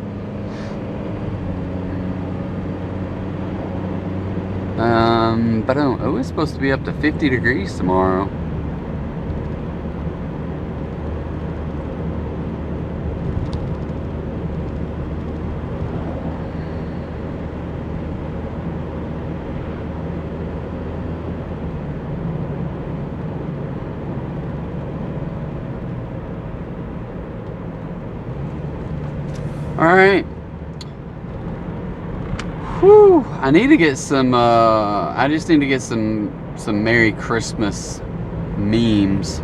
But I don't know, it's supposed to be up to 50 degrees tomorrow. All right. Whew, I need to get some, I just need to get some Merry Christmas memes,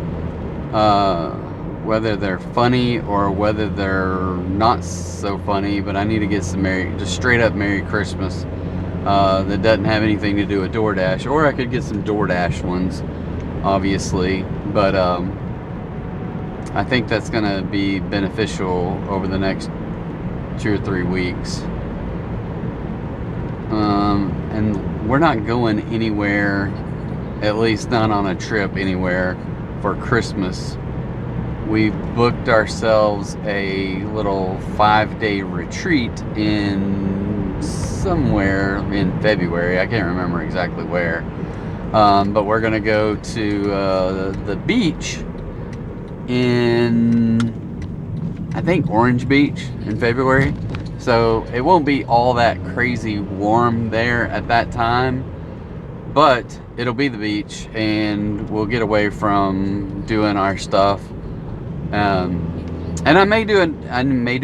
whether they're funny or whether they're not so funny, but I need to get some just straight up Merry Christmas, that doesn't have anything to do with DoorDash, or I could get some DoorDash ones, obviously, but, I think that's gonna be beneficial over the next 2 or 3 weeks. And we're not going anywhere, at least not on a trip anywhere, for Christmas. We booked ourselves a little 5-day retreat in somewhere in February. I can't remember exactly where. But we're gonna go to the beach in, I think, Orange Beach in February. So it won't be all that crazy warm there at that time, but it'll be the beach and we'll get away from doing our stuff. And I may do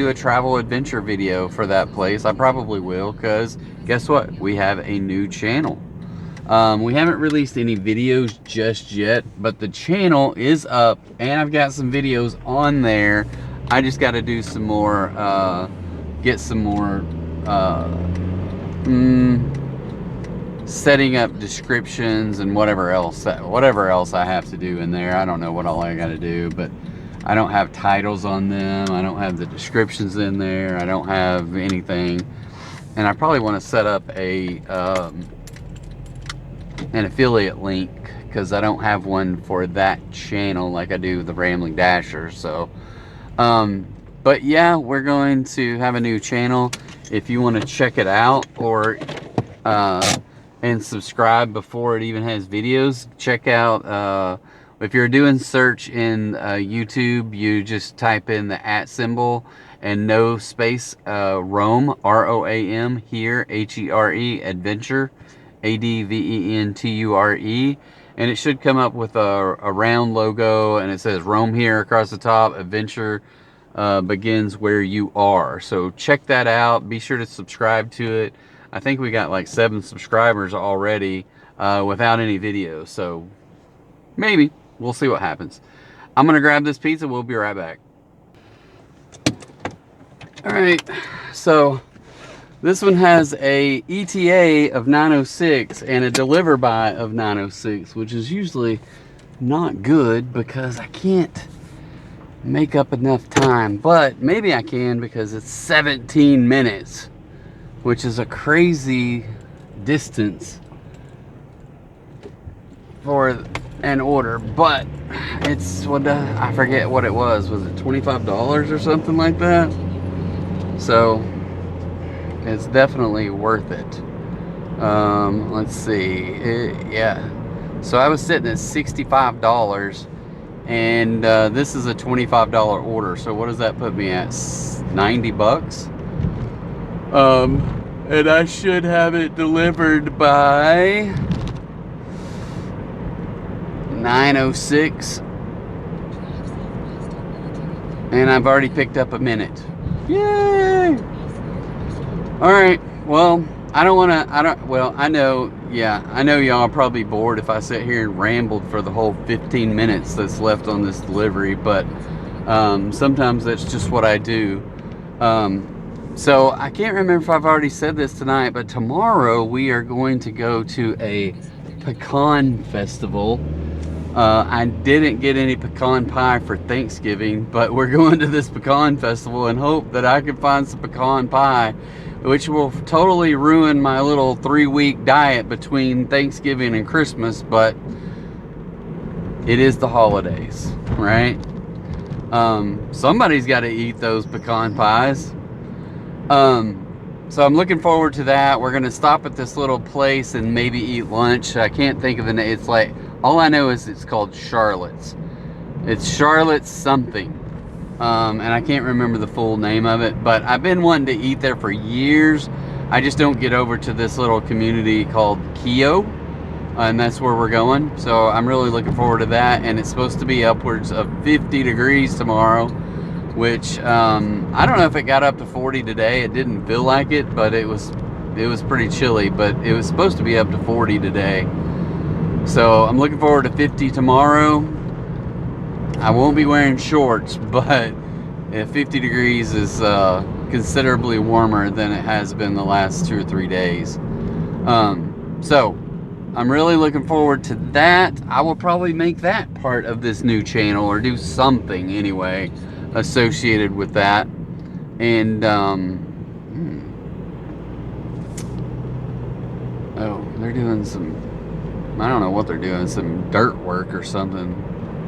a travel adventure video for that place. I probably will, because guess what? We have a new channel. We haven't released any videos just yet, but the channel is up and I've got some videos on there. I just got to do some more, get some more setting up descriptions and whatever else I have to do in there. I don't know what all I got to do, but I don't have titles on them. I don't have the descriptions in there. I don't have anything, and I probably want to set up a an affiliate link, because I don't have one for that channel like I do the Rambling Dasher. So but yeah, we're going to have a new channel. If you want to check it out, or and subscribe before it even has videos, check out, if you're doing search in YouTube, you just type in the @ symbol and no space, Roam, ROAM, here, HERE, adventure, ADVENTURE, and it should come up with a round logo, and it says Roam here across the top, adventure begins where you are. So check that out. Be sure to subscribe to it. I think we got like 7 subscribers already without any videos, so maybe we'll see what happens. I'm gonna grab this pizza. We'll be right back. All right, so this one has a ETA of 9:06 and a deliver by of 9:06, which is usually not good because I can't make up enough time, but maybe I can, because it's 17 minutes, which is a crazy distance for an order, but it's what I forget what it was it $25 or something like that? So it's definitely worth it. Let's see, yeah, so I was sitting at $65, and this is a $25 order. So what does that put me at? 90 bucks. And I should have it delivered by 9:06, and I've already picked up a minute. Yay! All right. Well, I know y'all are probably bored if I sit here and rambled for the whole 15 minutes that's left on this delivery, but sometimes that's just what I do. So I can't remember if I've already said this tonight, but tomorrow we are going to go to a pecan festival. I didn't get any pecan pie for Thanksgiving, but we're going to this pecan festival and hope that I can find some pecan pie, which will totally ruin my little 3-week diet between Thanksgiving and Christmas, but it is the holidays, right? Somebody's got to eat those pecan pies. So I'm looking forward to that. We're going to stop at this little place and maybe eat lunch. I can't think of the name. It's like, all I know is it's called Charlotte's. It's Charlotte's something. And I can't remember the full name of it, but I've been wanting to eat there for years. I just don't get over to this little community called Keogh, and that's where we're going. So I'm really looking forward to that. And it's supposed to be upwards of 50 degrees tomorrow, which I don't know if it got up to 40 today. It didn't feel like it, but it was pretty chilly, but it was supposed to be up to 40 today. So I'm looking forward to 50 tomorrow. I won't be wearing shorts, but 50 degrees is considerably warmer than it has been the last 2 or 3 days. So I'm really looking forward to that. I will probably make that part of this new channel, or do something anyway associated with that. And oh, they're doing some, I don't know what they're doing, some dirt work or something.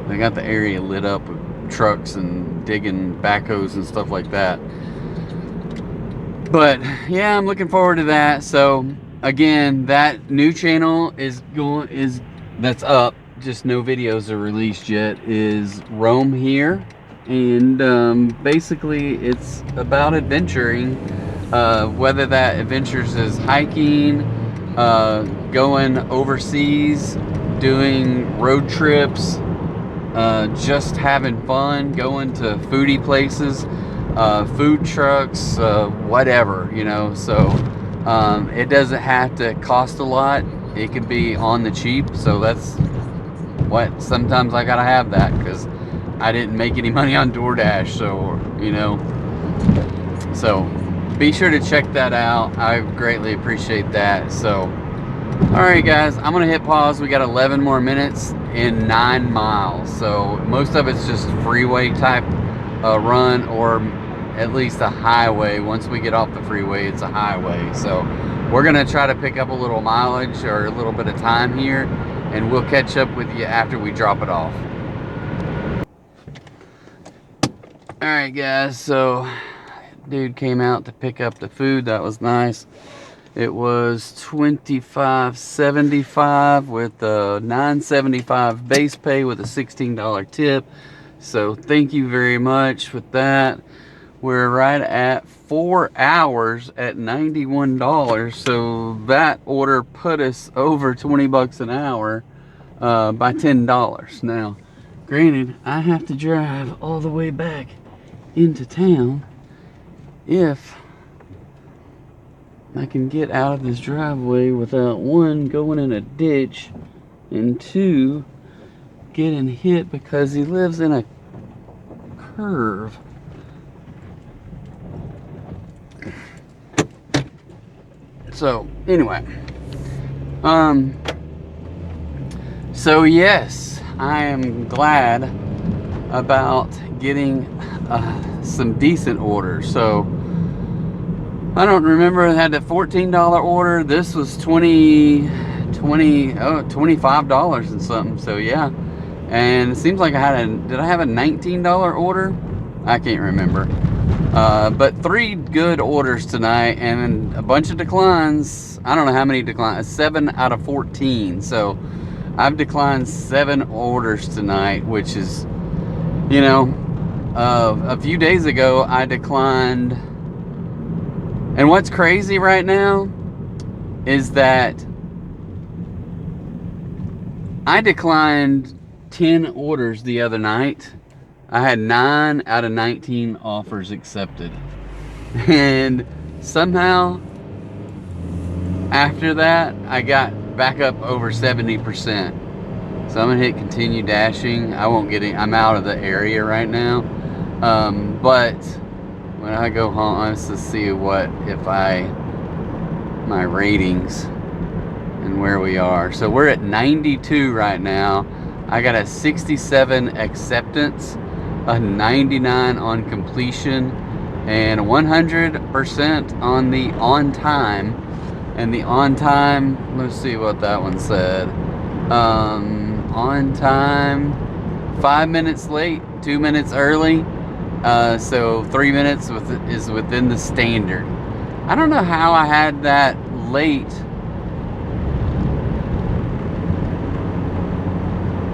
They got the area lit up with trucks and digging backhoes and stuff like that. But yeah, I'm looking forward to that. So again, that new channel that's up, just no videos are released yet, is Roam Here. And basically it's about adventuring, whether that adventures is hiking, going overseas, doing road trips, just having fun, going to foodie places, food trucks, whatever, you know. So it doesn't have to cost a lot. It can be on the cheap. So that's what, sometimes I gotta have that, because I didn't make any money on DoorDash, so, you know. So be sure to check that out. I greatly appreciate that. So alright guys, I'm gonna hit pause. We got 11 more minutes and 9 miles, so most of it's just freeway type run, or at least a highway. Once we get off the freeway, it's a highway. So we're gonna try to pick up a little mileage or a little bit of time here, and we'll catch up with you after we drop it off. Alright guys, so dude came out to pick up the food. That was nice. It was $25.75 with a $9.75 base pay with a $16 tip. So thank you very much with that. We're right at 4 hours at $91. So that order put us over 20 bucks an hour by $10. Now, granted, I have to drive all the way back into town if I can get out of this driveway without, 1, going in a ditch, and 2, getting hit because he lives in a curve. So anyway, so yes, I am glad about getting some decent orders. So I don't remember, I had a $14 order. This was $25 and something. So yeah, and it seems like I had did I have a $19 order? I can't remember. But 3 good orders tonight and a bunch of declines. I don't know how many declines, 7 out of 14. So I've declined 7 orders tonight, which is, you know, a few days ago I declined. And what's crazy right now is that I declined 10 orders the other night. I had 9 out of 19 offers accepted. And somehow, after that, I got back up over 70%. So I'm gonna hit continue dashing. I won't get it. I'm out of the area right now. But when I go home, let's just see what my ratings and where we are. So we're at 92 right now. I got a 67 acceptance, a 99 on completion, and 100% on the on time. And the on time, let's see what that one said. On time, 5 minutes late, 2 minutes early. So 3 minutes is within the standard. I don't know how I had that late.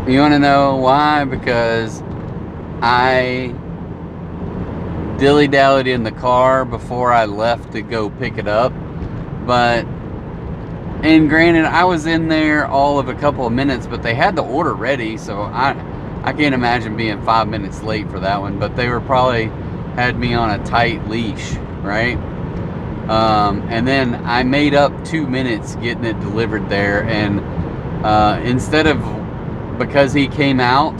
You want to know why? Because I dilly-dallied in the car before I left to go pick it up. And granted, I was in there all of a couple of minutes, but they had the order ready, so I can't imagine being 5 minutes late for that one. But they were probably had me on a tight leash, right? And then I made up 2 minutes getting it delivered there, and instead of, because he came out,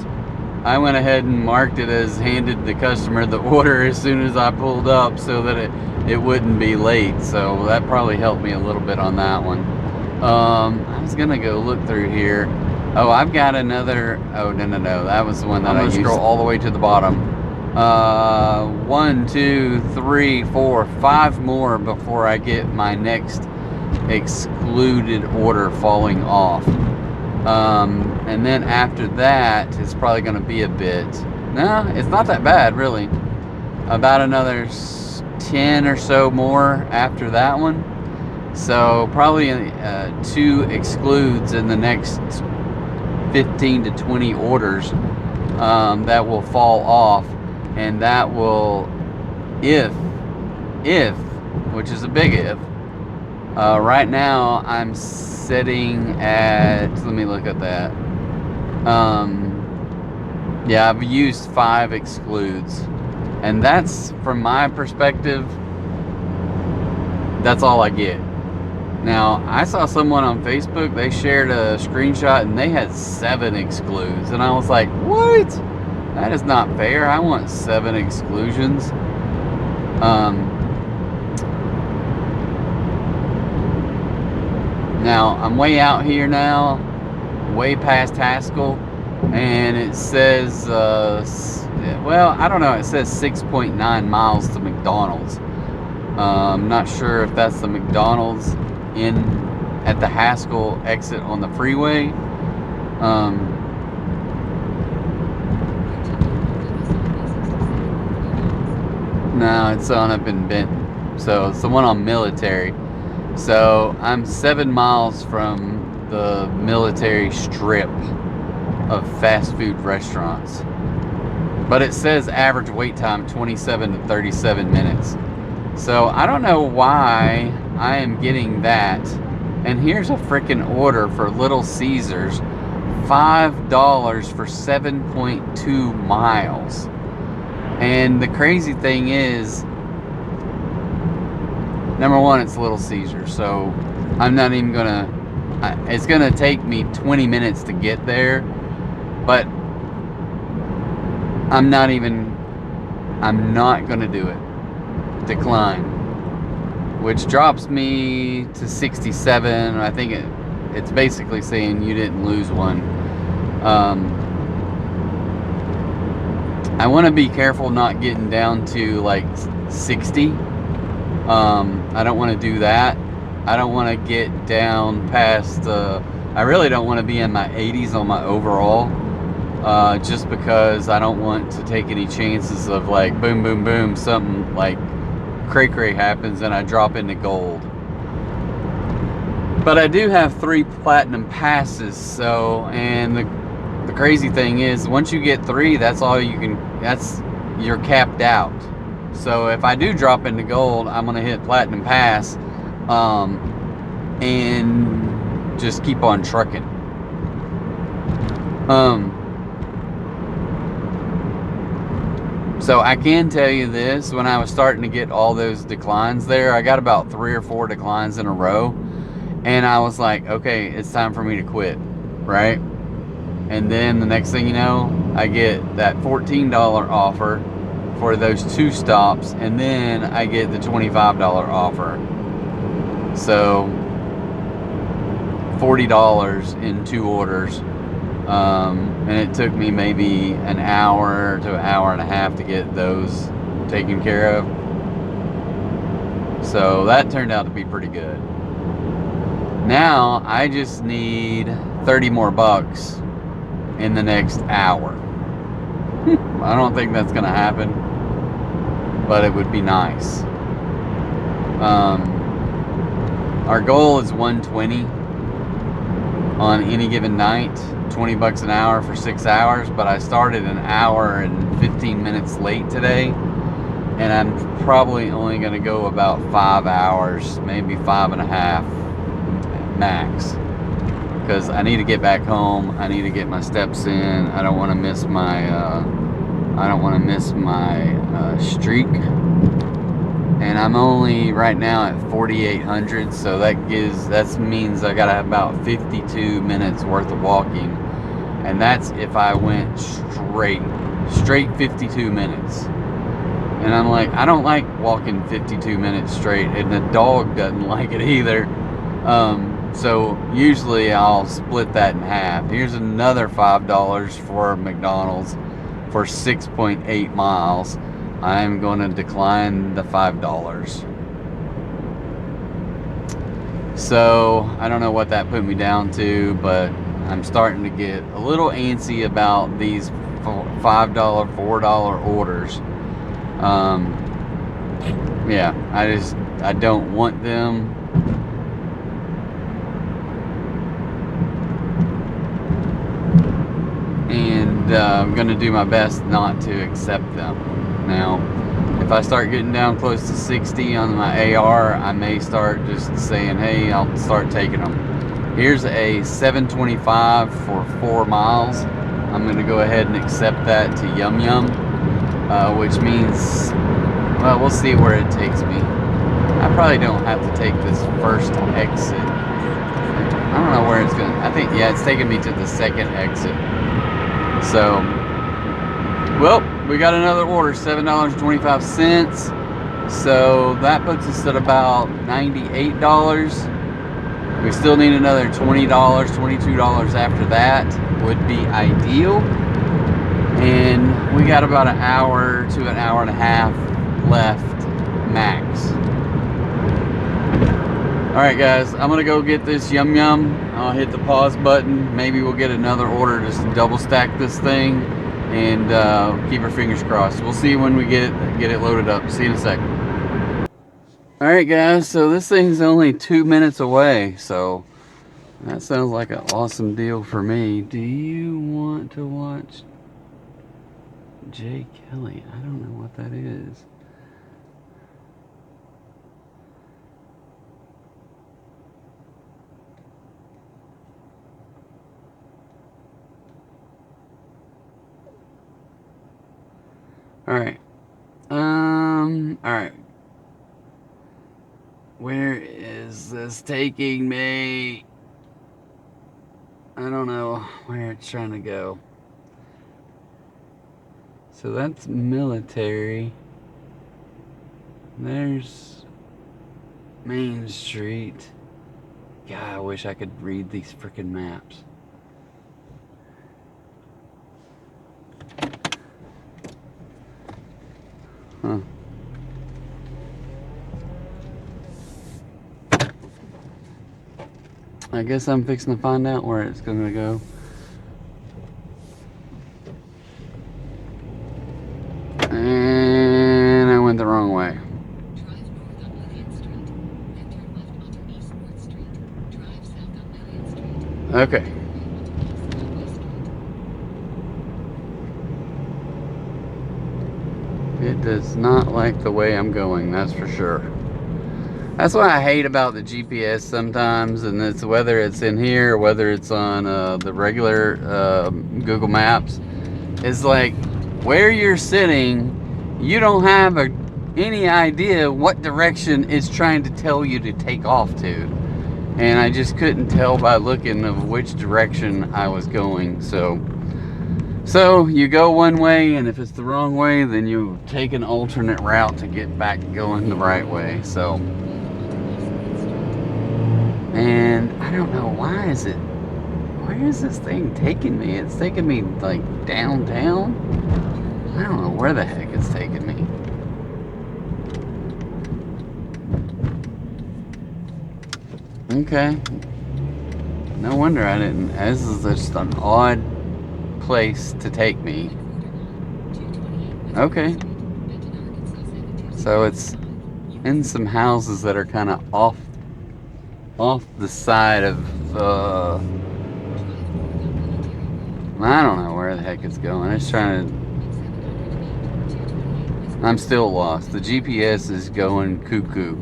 I went ahead and marked it as handed the customer the order as soon as I pulled up, so that it wouldn't be late. So that probably helped me a little bit on that one. I was gonna go look through here. Oh, I've got another. Oh, no, that was the one that I used. Scroll all the way to the bottom. 1, 2, 3, 4, 5 more before I get my next excluded order falling off. And then after that, it's probably going to be a bit. No, it's not that bad, really. About another 10 or so more after that one. So probably 2 excludes in the next 15 to 20 orders that will fall off. And that will, if, which is a big if, right now I'm sitting at, let me look at that. Yeah, I've used 5 excludes, and that's, from my perspective, that's all I get. Now, I saw someone on Facebook, they shared a screenshot and they had 7 excludes, and I was like, what? That is not fair. I want 7 exclusions. Now, I'm way out here now, way past Haskell, and it says, well, I don't know, it says 6.9 miles to McDonald's. I'm not sure if that's the McDonald's at the Haskell exit on the freeway. No, it's on up in Benton. So it's the one on Military. So I'm 7 miles from the Military strip of fast food restaurants. But it says average wait time 27 to 37 minutes. So I don't know why I am getting that. And here's a freaking order for Little Caesars. $5 for 7.2 miles. And the crazy thing is, number one, it's Little Caesars, so I'm not even gonna, it's gonna take me 20 minutes to get there, but I'm not gonna do it. Decline. Which drops me to 67. I think it's basically saying you didn't lose one. I want to be careful not getting down to like 60. I don't want to do that. I don't want to get down past, I really don't want to be in my 80s on my overall, just because I don't want to take any chances of like boom, boom, boom, something like cray-cray happens and I drop into gold. But I do have 3 platinum passes, so, and the crazy thing is, once you get 3, that's all you can, you're capped out. So if I do drop into gold, I'm gonna hit platinum pass, and just keep on trucking. So I can tell you this, when I was starting to get all those declines there, I got about 3 or 4 declines in a row, and I was like, okay, it's time for me to quit, right? And then the next thing you know, I get that $14 offer for those 2 stops, and then I get the $25 offer. So $40 in 2 orders. And it took me maybe an hour to an hour and a half to get those taken care of. So that turned out to be pretty good. Now I just need 30 more bucks in the next hour. I don't think that's gonna happen, but it would be nice. Our goal is 120 on any given night, 20 bucks an hour for 6 hours, but I started an hour and 15 minutes late today, and I'm probably only gonna go about 5 hours, maybe 5.5 max, because I need to get back home. I need to get my steps in. I don't want to miss my streak, and I'm only right now at 4,800, so that means I gotta have about 52 minutes worth of walking, and that's if I went straight 52 minutes. And I'm like, I don't like walking 52 minutes straight, and the dog doesn't like it either. So usually I'll split that in half. Here's another $5 for McDonald's for 6.8 miles. I'm going to decline the $5. So I don't know what that put me down to, but I'm starting to get a little antsy about these $5, $4 orders. Yeah, I don't want them. And I'm going to do my best not to accept them. Now, if I start getting down close to 60 on my AR, I may start just saying, hey, I'll start taking them. Here's a 725 for 4 miles. I'm going to go ahead and accept that to Yum Yum, which means, well, we'll see where it takes me. I probably don't have to take this first exit. I don't know where it's going to, I think, yeah, it's taking me to the second exit. So, well, we got another order, $7.25. So that puts us at about $98. We still need another $20, $22 after that would be ideal. And we got about an hour to an hour and a half left max. Alright guys, I'm gonna go get this Yum Yum. I'll hit the pause button. Maybe we'll get another order, just double stack this thing, and keep our fingers crossed. We'll see when we get it loaded up. See you in a second. Alright guys, so this thing's only 2 minutes away, so that sounds like an awesome deal for me. Do you want to watch Jay Kelly? I don't know what that is. Alright. Alright. Where is this taking me? I don't know where it's trying to go. So that's military. There's Main Street. God, I wish I could read these freaking maps. Huh. I guess I'm fixing to find out where it's going to go. And I went the wrong way. Okay. It does not like the way I'm going, that's for sure. That's what I hate about the GPS sometimes, and it's whether it's in here or whether it's on the regular Google Maps. It's like where you're sitting, you don't have any idea what direction it's trying to tell you to take off to. And I just couldn't tell by looking of which direction I was going. So you go one way, and if it's the wrong way, then you take an alternate route to get back going the right way. So, and I don't know, where is this thing taking me? It's taking me like downtown. I don't know where the heck it's taking me. Okay. No wonder I didn't. This is just an odd place to take me. Okay. So it's in some houses that are kind of off the side of I don't know where the heck it's going. It's trying to. I'm still lost. The GPS is going cuckoo.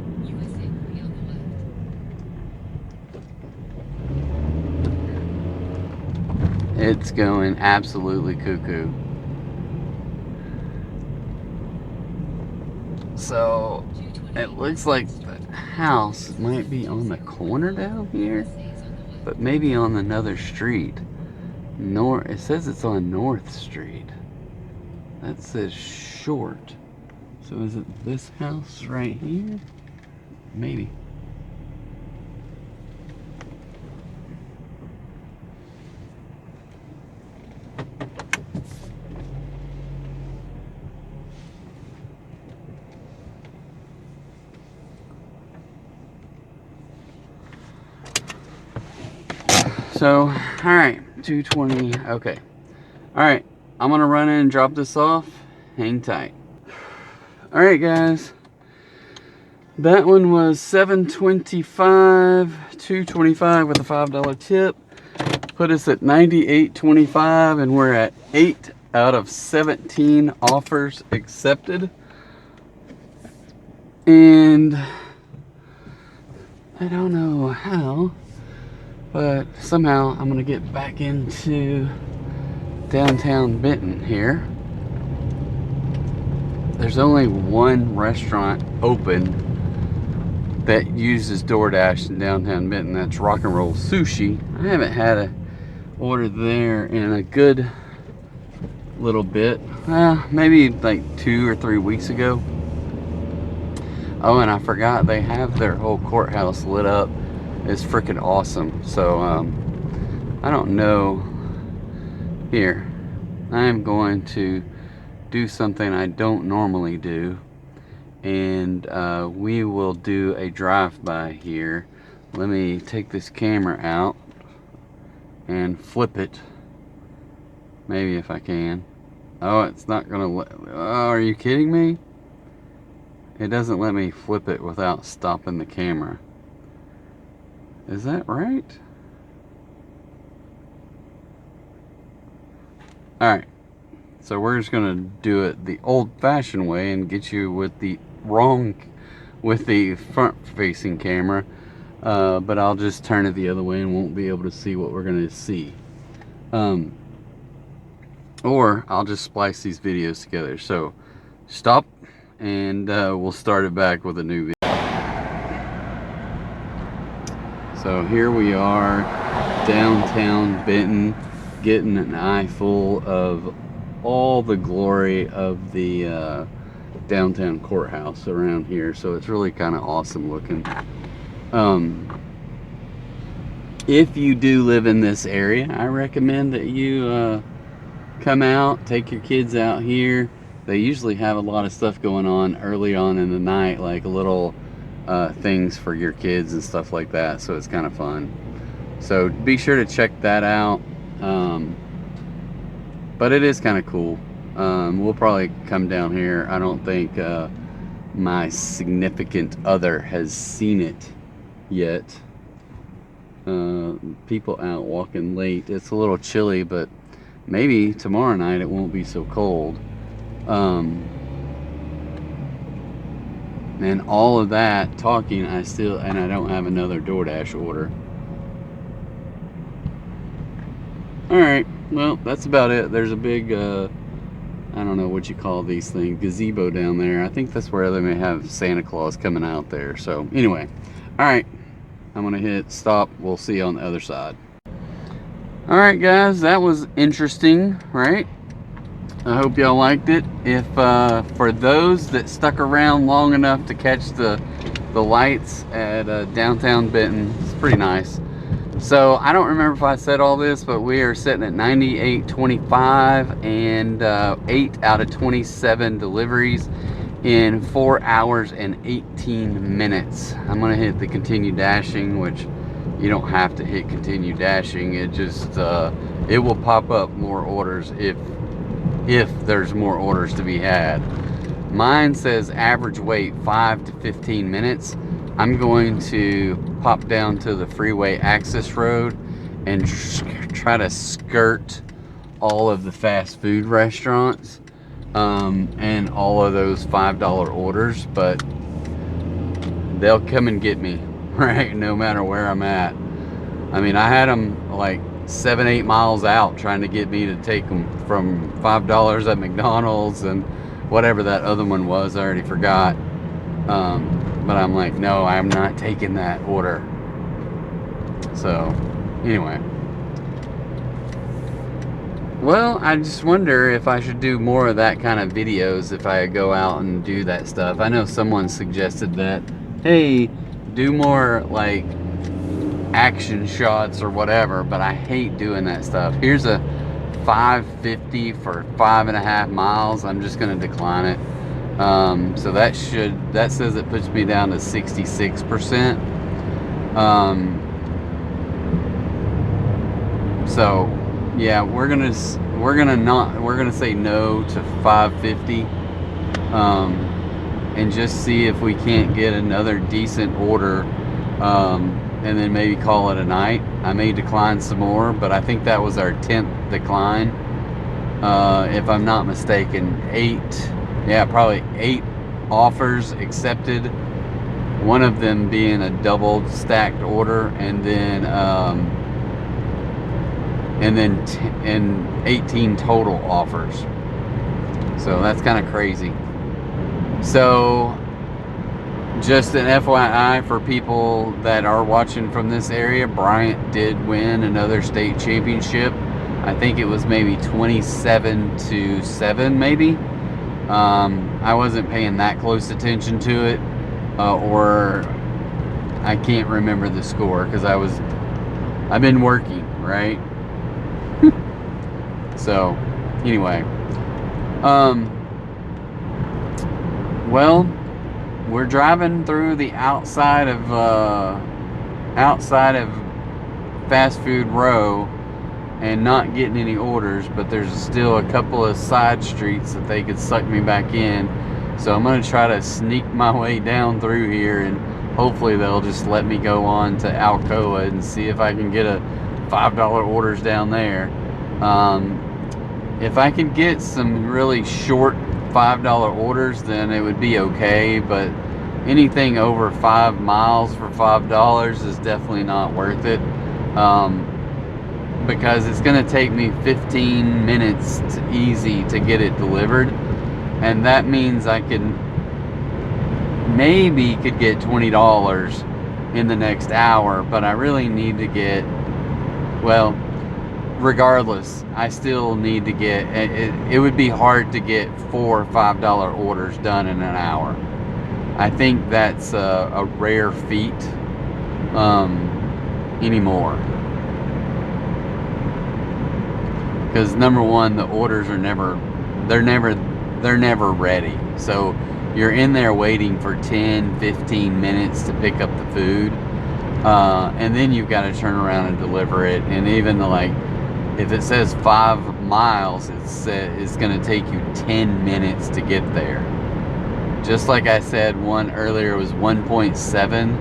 It's going absolutely cuckoo. So it looks like the house might be on the corner down here, but maybe on another street. It says it's on North Street. That says short. So is it this house right here? Maybe. So, alright, 220, okay. Alright, I'm gonna run in and drop this off. Hang tight. Alright guys, that one was $7.25, $2.25 with a $5 tip. Put us at $98.25, and we're at 8 out of 17 offers accepted. And I don't know how, but somehow I'm gonna get back into downtown Benton here. There's only one restaurant open that uses DoorDash in downtown Benton. That's Rock and Roll Sushi. I haven't had a order there in a good little bit. Maybe like 2 or 3 weeks ago. Oh, and I forgot they have their whole courthouse lit up. It's freaking awesome. So I don't know. Here, I am going to do something I don't normally do, and we will do a drive-by here. Let me take this camera out and flip it, maybe if I can. Oh, it's not gonna oh, are you kidding me? It doesn't let me flip it without stopping the camera. Is that right? Alright, so we're just gonna do it the old-fashioned way and get you with the front-facing camera, but I'll just turn it the other way and won't be able to see what we're gonna see. Or I'll just splice these videos together. So stop, and we'll start it back with a new video. So here we are, downtown Benton, getting an eyeful of all the glory of the downtown courthouse around here. So it's really kind of awesome looking. If you do live in this area, I recommend that you come out, take your kids out here. They usually have a lot of stuff going on early on in the night, like little things for your kids and stuff like that, so it's kind of fun. So be sure to check that out. But it is kind of cool. We'll probably come down here. I don't think my significant other has seen it yet. people out walking late. It's a little chilly, but maybe tomorrow night it won't be so cold. And all of that talking, I don't have another DoorDash order. Alright, well, that's about it. There's a big, I don't know what you call these things, gazebo down there. I think that's where they may have Santa Claus coming out there. So, anyway, alright, I'm going to hit stop. We'll see you on the other side. Alright, guys, that was interesting, right? I hope y'all liked it. If for those that stuck around long enough to catch the lights at downtown Benton, it's pretty nice. So I don't remember if I said all this, but we are sitting at 98.25 and 8 out of 27 deliveries in 4 hours and 18 minutes. I'm gonna hit the continue dashing, which you don't have to hit continue dashing. It just it will pop up more orders if there's more orders to be had. Mine says average wait 5 to 15 minutes. I'm going to pop down to the freeway access road and try to skirt all of the fast food restaurants and all of those $5 orders, but they'll come and get me, right? No matter where I'm at. I mean, I had them like 7-8 miles out trying to get me to take them from $5 at McDonald's and whatever that other one was. I already forgot. But I'm like, no, I'm not taking that order. So anyway, well, I just wonder if I should do more of that kind of videos if I go out and do that stuff. I know someone suggested that, hey, do more like action shots or whatever, but I hate doing that stuff. Here's a 550 for 5.5 miles. I'm just going to decline it. So that says it puts me down to 66%. So yeah, we're gonna say no to 550, and just see if we can't get another decent order, and then maybe call it a night. I may decline some more, but I think that was our 10th decline, if I'm not mistaken. Probably 8 offers accepted, one of them being a double stacked order, and then 18 total offers. So that's kind of crazy. So just an FYI for people that are watching from this area, Bryant did win another state championship. I think it was maybe 27-7 maybe. I wasn't paying that close attention to it, or I can't remember the score because I've been working, right? So anyway, well, we're driving through the outside of fast food row and not getting any orders, but there's still a couple of side streets that they could suck me back in. So I'm going to try to sneak my way down through here, and hopefully they'll just let me go on to Alcoa and see if I can get a $5 orders down there. If I could get some really short $5 orders, then it would be okay, but anything over 5 miles for $5 is definitely not worth it. Because it's going to take me 15 minutes easy to get it delivered, and that means I maybe could get $20 in the next hour, but I really need to get, well, regardless, I still need to get, it would be hard to get 4 $5 orders done in an hour. I think that's a rare feat anymore. Because number one, the orders are never ready. So you're in there waiting for 10-15 minutes to pick up the food, and then you've got to turn around and deliver it. And even like, if it says 5 miles, it's going to take you 10 minutes to get there. Just like I said, one earlier was 1.7.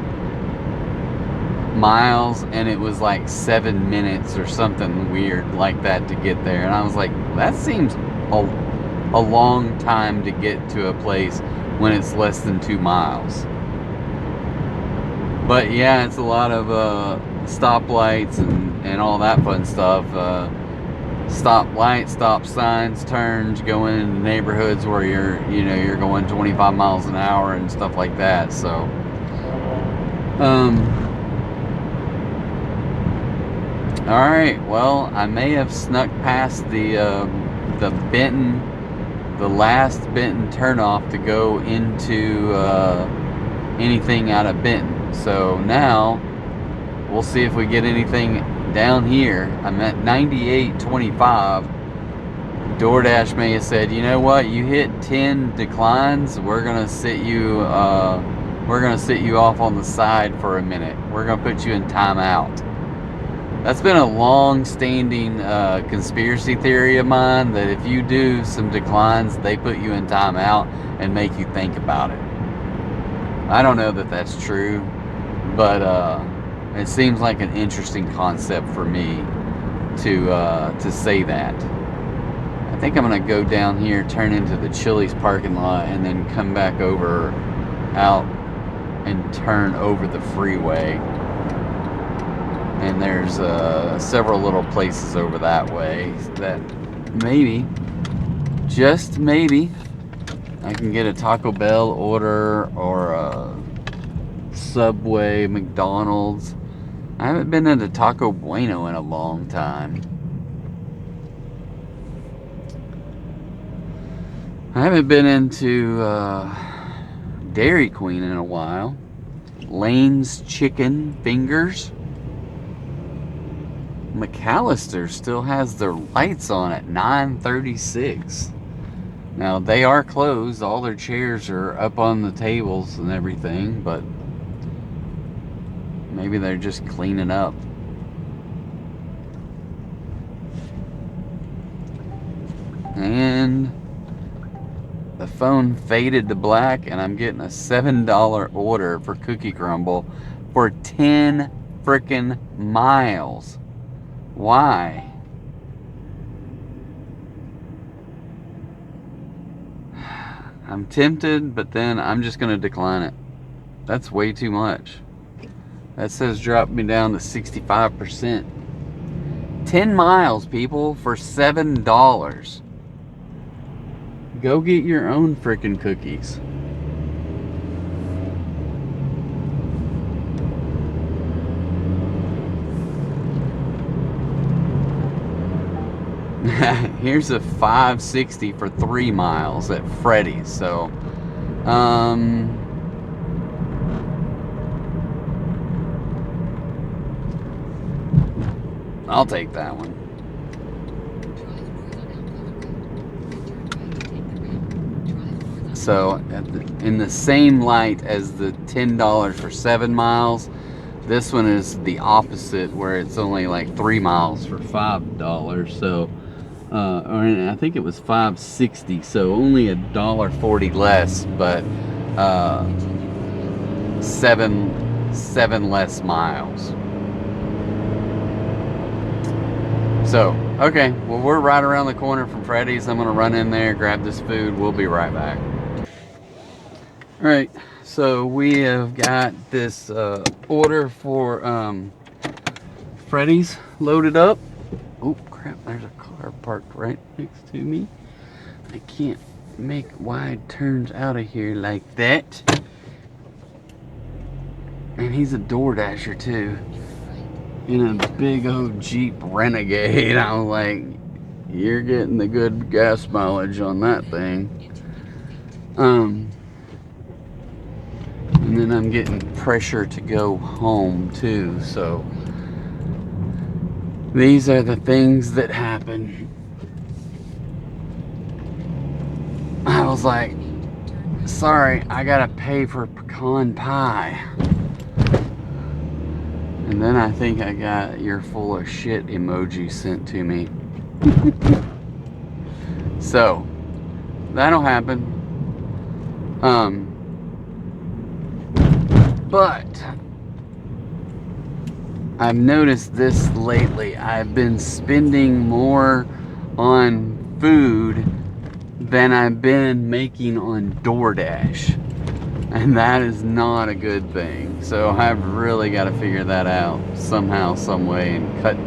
miles, and it was like 7 minutes or something weird like that to get there. And I was like, that seems a long time to get to a place when it's less than 2 miles. But yeah, it's a lot of stoplights and all that fun stuff. Stop lights, stop signs, turns, going into neighborhoods where you're going 25 miles an hour and stuff like that. So all right, well, I may have snuck past the last Benton turnoff to go into anything out of Benton. So now we'll see if we get anything down here. I'm at 98.25. DoorDash may have said, you know what, you hit 10 declines, we're gonna sit you off on the side for a minute. We're gonna put you in timeout. That's been a long-standing conspiracy theory of mine, that if you do some declines, they put you in timeout and make you think about it. I don't know that that's true, but it seems like an interesting concept for me to say that. I think I'm gonna go down here, turn into the Chili's parking lot, and then come back over out and turn over the freeway. And there's several little places over that way that maybe, just maybe, I can get a Taco Bell order or a Subway, McDonald's. I haven't been into Taco Bueno in a long time. I haven't been into Dairy Queen in a while. Lane's Chicken Fingers. McAllister still has their lights on at 9:36. Now they are closed. All their chairs are up on the tables and everything, but maybe they're just cleaning up. And the phone faded to black, and I'm getting a $7 order for cookie crumble for 10 frickin' miles. Why? I'm tempted, but then I'm just going to decline it. That's way too much. That says drop me down to 65%. 10 miles, people, for $7. Go get your own frickin' cookies. Here's a $5.60 for 3 miles at Freddy's. So, I'll take that one. So, in the same light as the $10 for 7 miles, this one is the opposite, where it's only like 3 miles for $5. So, or I think it was $5.60, so only $1.40 less, but seven less miles. So, okay, well, we're right around the corner from Freddy's. I'm gonna run in there, grab this food. We'll be right back. All right, so we have got this order for Freddy's loaded up. Oh crap, there's a car parked right next to me. I can't make wide turns out of here like that. And he's a DoorDasher too, in a big old Jeep Renegade. I was like, you're getting the good gas mileage on that thing. And then I'm getting pressure to go home too, so these are the things that happen. I was like, sorry, I gotta pay for pecan pie. And then I think I got "you're full of shit" emoji sent to me. So that'll happen. But I've noticed this lately. I've been spending more on food than I've been making on DoorDash. And that is not a good thing. So I've really got to figure that out somehow, some way, and cut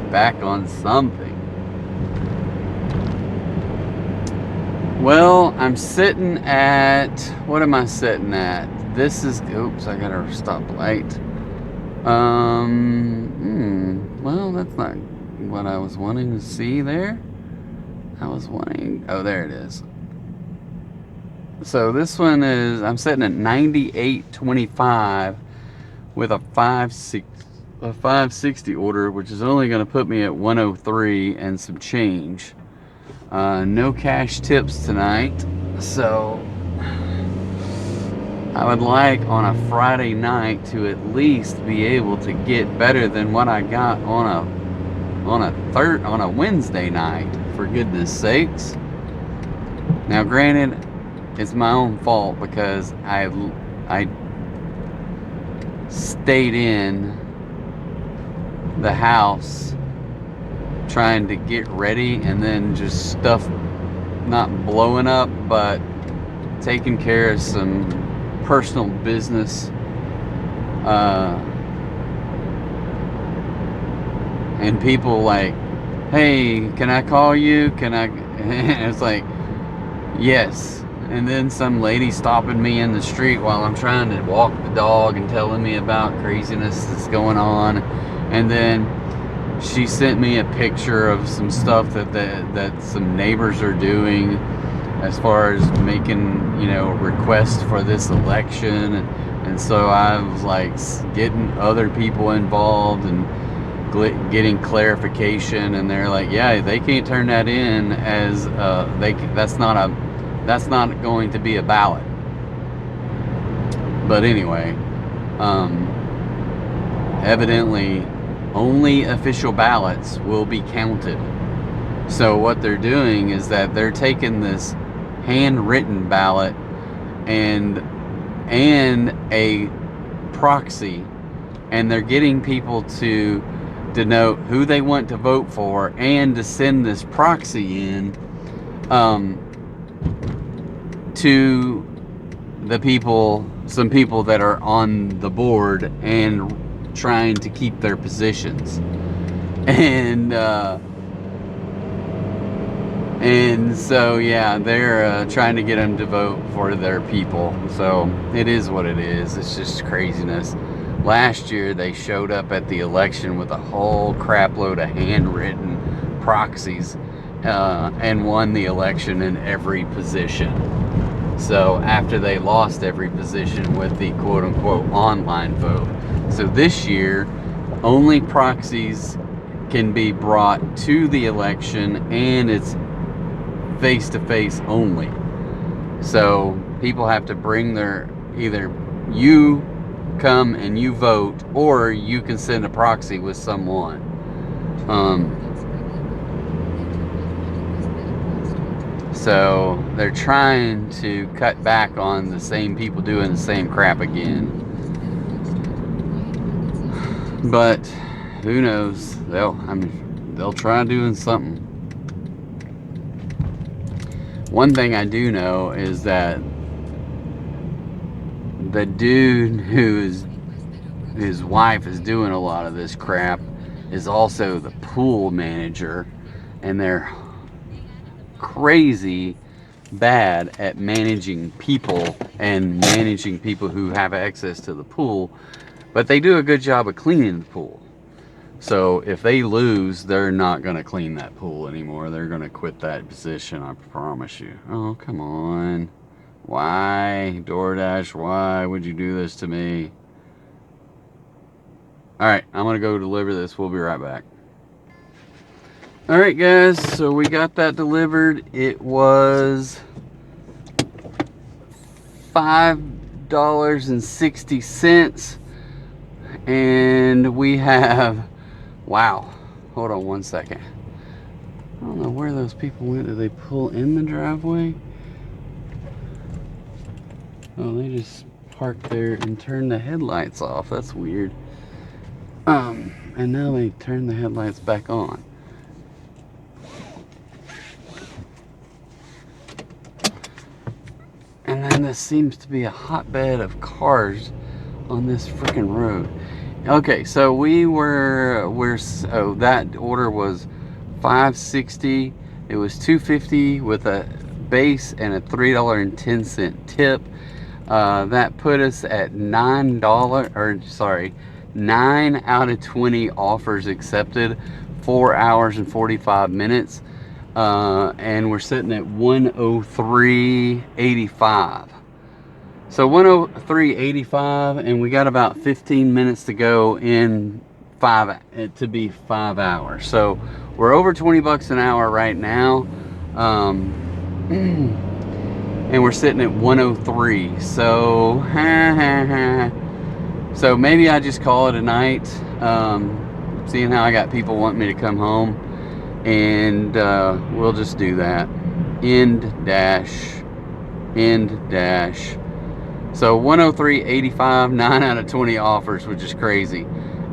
back on something. Well, I'm sitting at, what am I sitting at? This is, oops, I got a stoplight. Well, that's not what I was wanting to see there. I was wanting, oh, there it is. So this one is, I'm sitting at 98.25 with a 560 order, which is only going to put me at 103 and some change. No cash tips tonight, so I would like on a Friday night to at least be able to get better than what I got on a Wednesday night, for goodness sakes. Now granted, it's my own fault because I stayed in the house trying to get ready, and then just stuff not blowing up, but taking care of some personal business, and people like, hey, can I call you? Can I? And it's like, yes. And then some lady stopping me in the street while I'm trying to walk the dog and telling me about craziness that's going on. And then she sent me a picture of some stuff that some neighbors are doing as far as making, requests for this election. And so I was like getting other people involved and getting clarification, and they're like, yeah, they can't turn that in as that's not going to be a ballot. But anyway, evidently only official ballots will be counted. So what they're doing is that they're taking this handwritten ballot and a proxy, and they're getting people to denote who they want to vote for and to send this proxy in to the people, some people that are on the board and trying to keep their positions. And so yeah, they're trying to get them to vote for their people. So it is what it is. It's just craziness. Last year they showed up at the election with a whole crap load of handwritten proxies and won the election in every position. So after they lost every position with the quote-unquote online vote. So this year, only proxies can be brought to the election, and it's face-to-face only. So people have to bring their, either you come and you vote, or you can send a proxy with someone. So they're trying to cut back on the same people doing the same crap again. But who knows? They'll try doing something. One thing I do know is that the dude his wife is doing a lot of this crap is also the pool manager, and they're crazy bad at managing people and managing people who have access to the pool, but they do a good job of cleaning the pool. So if they lose, they're not going to clean that pool anymore. They're going to quit that position, I promise you. Oh, come on. Why, DoorDash, why would you do this to me? Alright, I'm going to go deliver this. We'll be right back. Alright guys, so we got that delivered. It was $5.60. And we have, wow, hold on one second. I don't know where those people went. Did they pull in the driveway? Oh, they just parked there and turned the headlights off. That's weird. And now they turn the headlights back on. And then this seems to be a hotbed of cars on this freaking road. Okay, so so that order was $5.60. It was $2.50 with a base and a $3.10 tip. That put us at $9, or sorry, 9 out of 20 offers accepted, 4 hours and 45 minutes. And we're sitting at 103.85. So 103.85, and we got about 15 minutes to go to be 5 hours. So we're over 20 bucks an hour right now. And we're sitting at 103. So so maybe I just call it a night, seeing how I got people wanting me to come home, and we'll just do that. End dash. So 103.85, 9 out of 20 offers, which is crazy.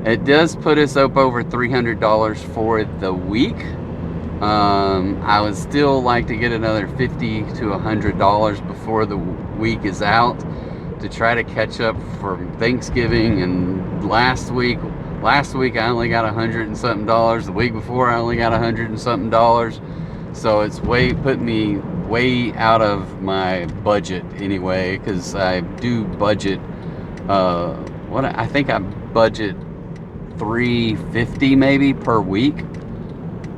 It does put us up over $300 for the week. I would still like to get another $50 to $100 before the week is out to try to catch up from Thanksgiving. And last week I only got $100 and something. The week before I only got $100 and something. So it's put me way out of my budget anyway, because I do budget. I think I budget $350 maybe per week.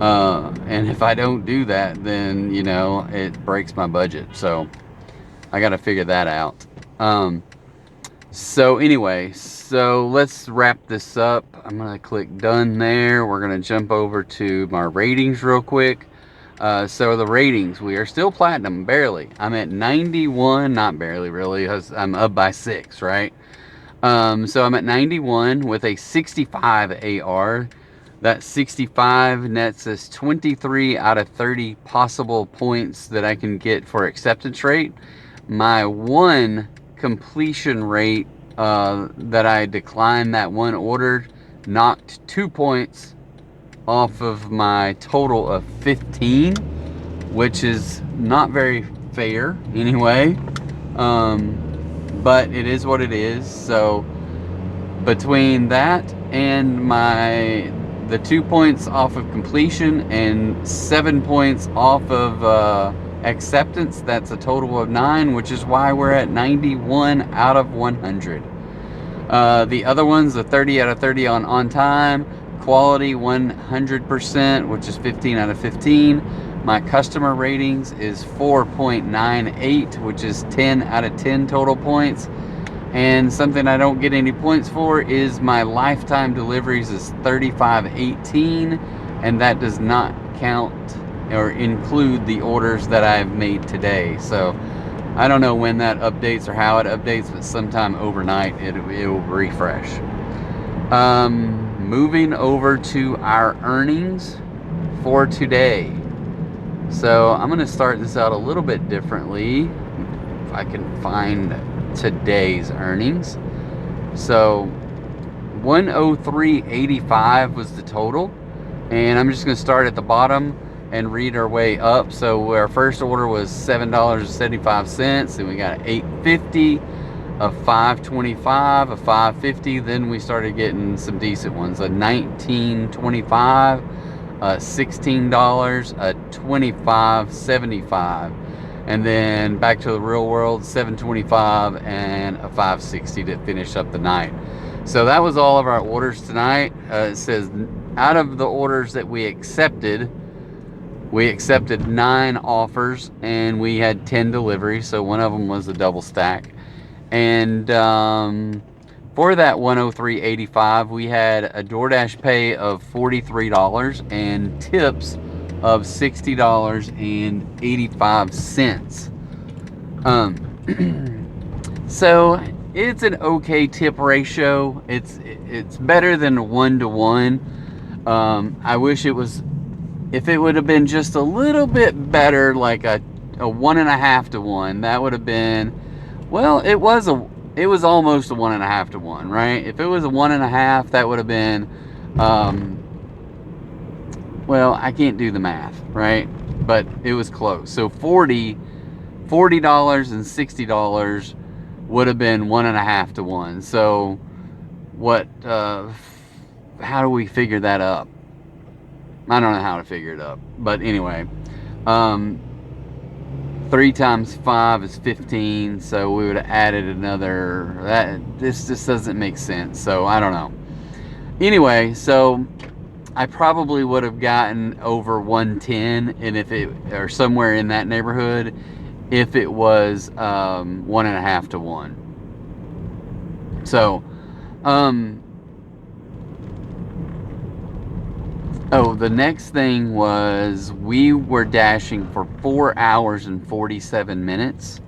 And if I don't do that, then it breaks my budget. So I got to figure that out. So anyway, so let's wrap this up. I'm gonna click done there. We're gonna jump over to my ratings real quick. So the ratings, we are still platinum, barely. I'm at 91, not barely, really, I'm up by 6, right? So I'm at 91 with a 65 AR. That 65 nets us 23 out of 30 possible points that I can get for acceptance rate. My one completion rate that I declined that one order knocked 2 points off of my total of 15, which is not very fair anyway, but it is what it is. So between that and the 2 points off of completion and 7 points off of acceptance, that's a total of 9, which is why we're at 91 out of 100. The other ones, the 30 out of 30 on time, quality 100%, which is 15 out of 15. My customer ratings is 4.98, which is 10 out of 10 total points. And something I don't get any points for is my lifetime deliveries is 3518, and that does not count or include the orders that I've made today. So I don't know when that updates or how it updates, but sometime overnight it will refresh. Moving over to our earnings for today. So I'm going to start this out a little bit differently, if I can find today's earnings. So 103.85 was the total, and I'm just going to start at the bottom and read our way up. So our first order was $7.75, and we got $8.50, a $5.25, a $5.50. Then we started getting some decent ones, a $19.25, a $16, a $25.75. And then back to the real world, $7.25 and a $5.60 to finish up the night. So that was all of our orders tonight. It says out of the orders that we accepted 9 offers, and we had 10 deliveries. So one of them was a double stack. And for that 103.85, we had a DoorDash pay of $43 and tips of $60.85. So it's an okay tip ratio. It's better than 1-to-1. I wish if it would have been just a little bit better, like a 1.5 to 1, that would have been, well, it was it was almost a 1.5 to 1, right? If it was a 1.5, that would have been, well, I can't do the math, right? But it was close. So $40 and $60 would have been 1.5 to 1. So what, how do we figure that up? I don't know how to figure it up, but anyway, 3 times 5 is 15, so we would have added another, this just doesn't make sense, so I don't know. Anyway, so I probably would have gotten over 110, and if it, or somewhere in that neighborhood, if it was 1.5 to 1. So, oh, the next thing was we were dashing for 4 hours and 47 minutes.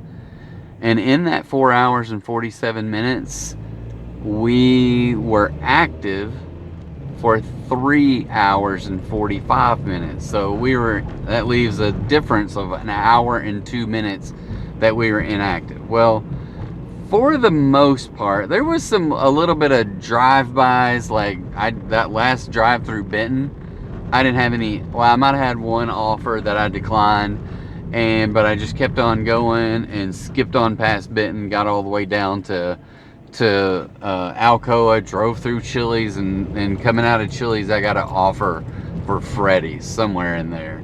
And in that 4 hours and 47 minutes, we were active for 3 hours and 45 minutes. So that leaves a difference of an hour and 2 minutes that we were inactive. Well, for the most part, there was a little bit of drive-bys, like that last drive through Benton. I didn't have any, well, I might have had one offer that I declined, but I just kept on going and skipped on past Benton, got all the way down to Alcoa, drove through Chili's, and coming out of Chili's, I got an offer for Freddy's somewhere in there.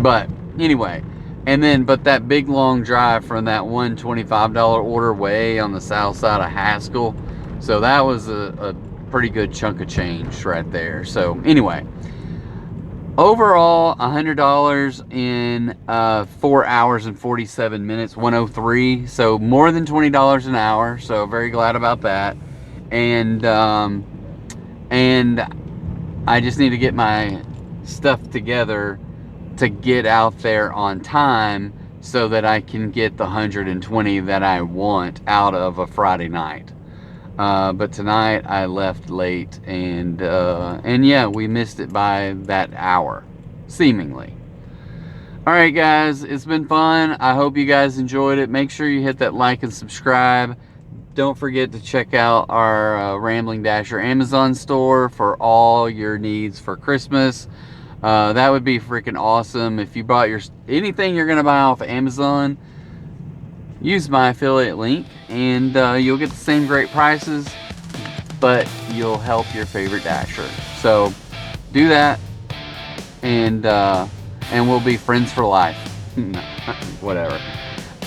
But anyway, but that big long drive from that one $25 order way on the south side of Haskell, so that was a pretty good chunk of change right there. So anyway, overall $100 in 4 hours and 47 minutes, 103. So more than $20 an hour. So very glad about that. And I just need to get my stuff together to get out there on time so that I can get the 120 that I want out of a Friday night. But tonight I left late, and yeah, we missed it by that hour, seemingly. All right, guys, it's been fun. I hope you guys enjoyed it. Make sure you hit that like and subscribe. Don't forget to check out our Rambling Dasher Amazon store for all your needs for Christmas. That would be freaking awesome. If you bought anything you're gonna buy off Amazon, use my affiliate link, and you'll get the same great prices, but you'll help your favorite Dasher. So do that, and we'll be friends for life. Whatever.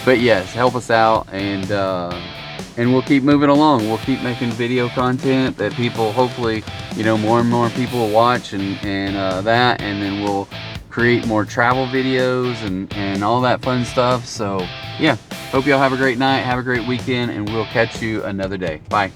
But yes, help us out, and we'll keep moving along. We'll keep making video content that people, hopefully, more and more people will watch, and then we'll create more travel videos and all that fun stuff. So yeah, hope y'all have a great night, have a great weekend, and we'll catch you another day. Bye.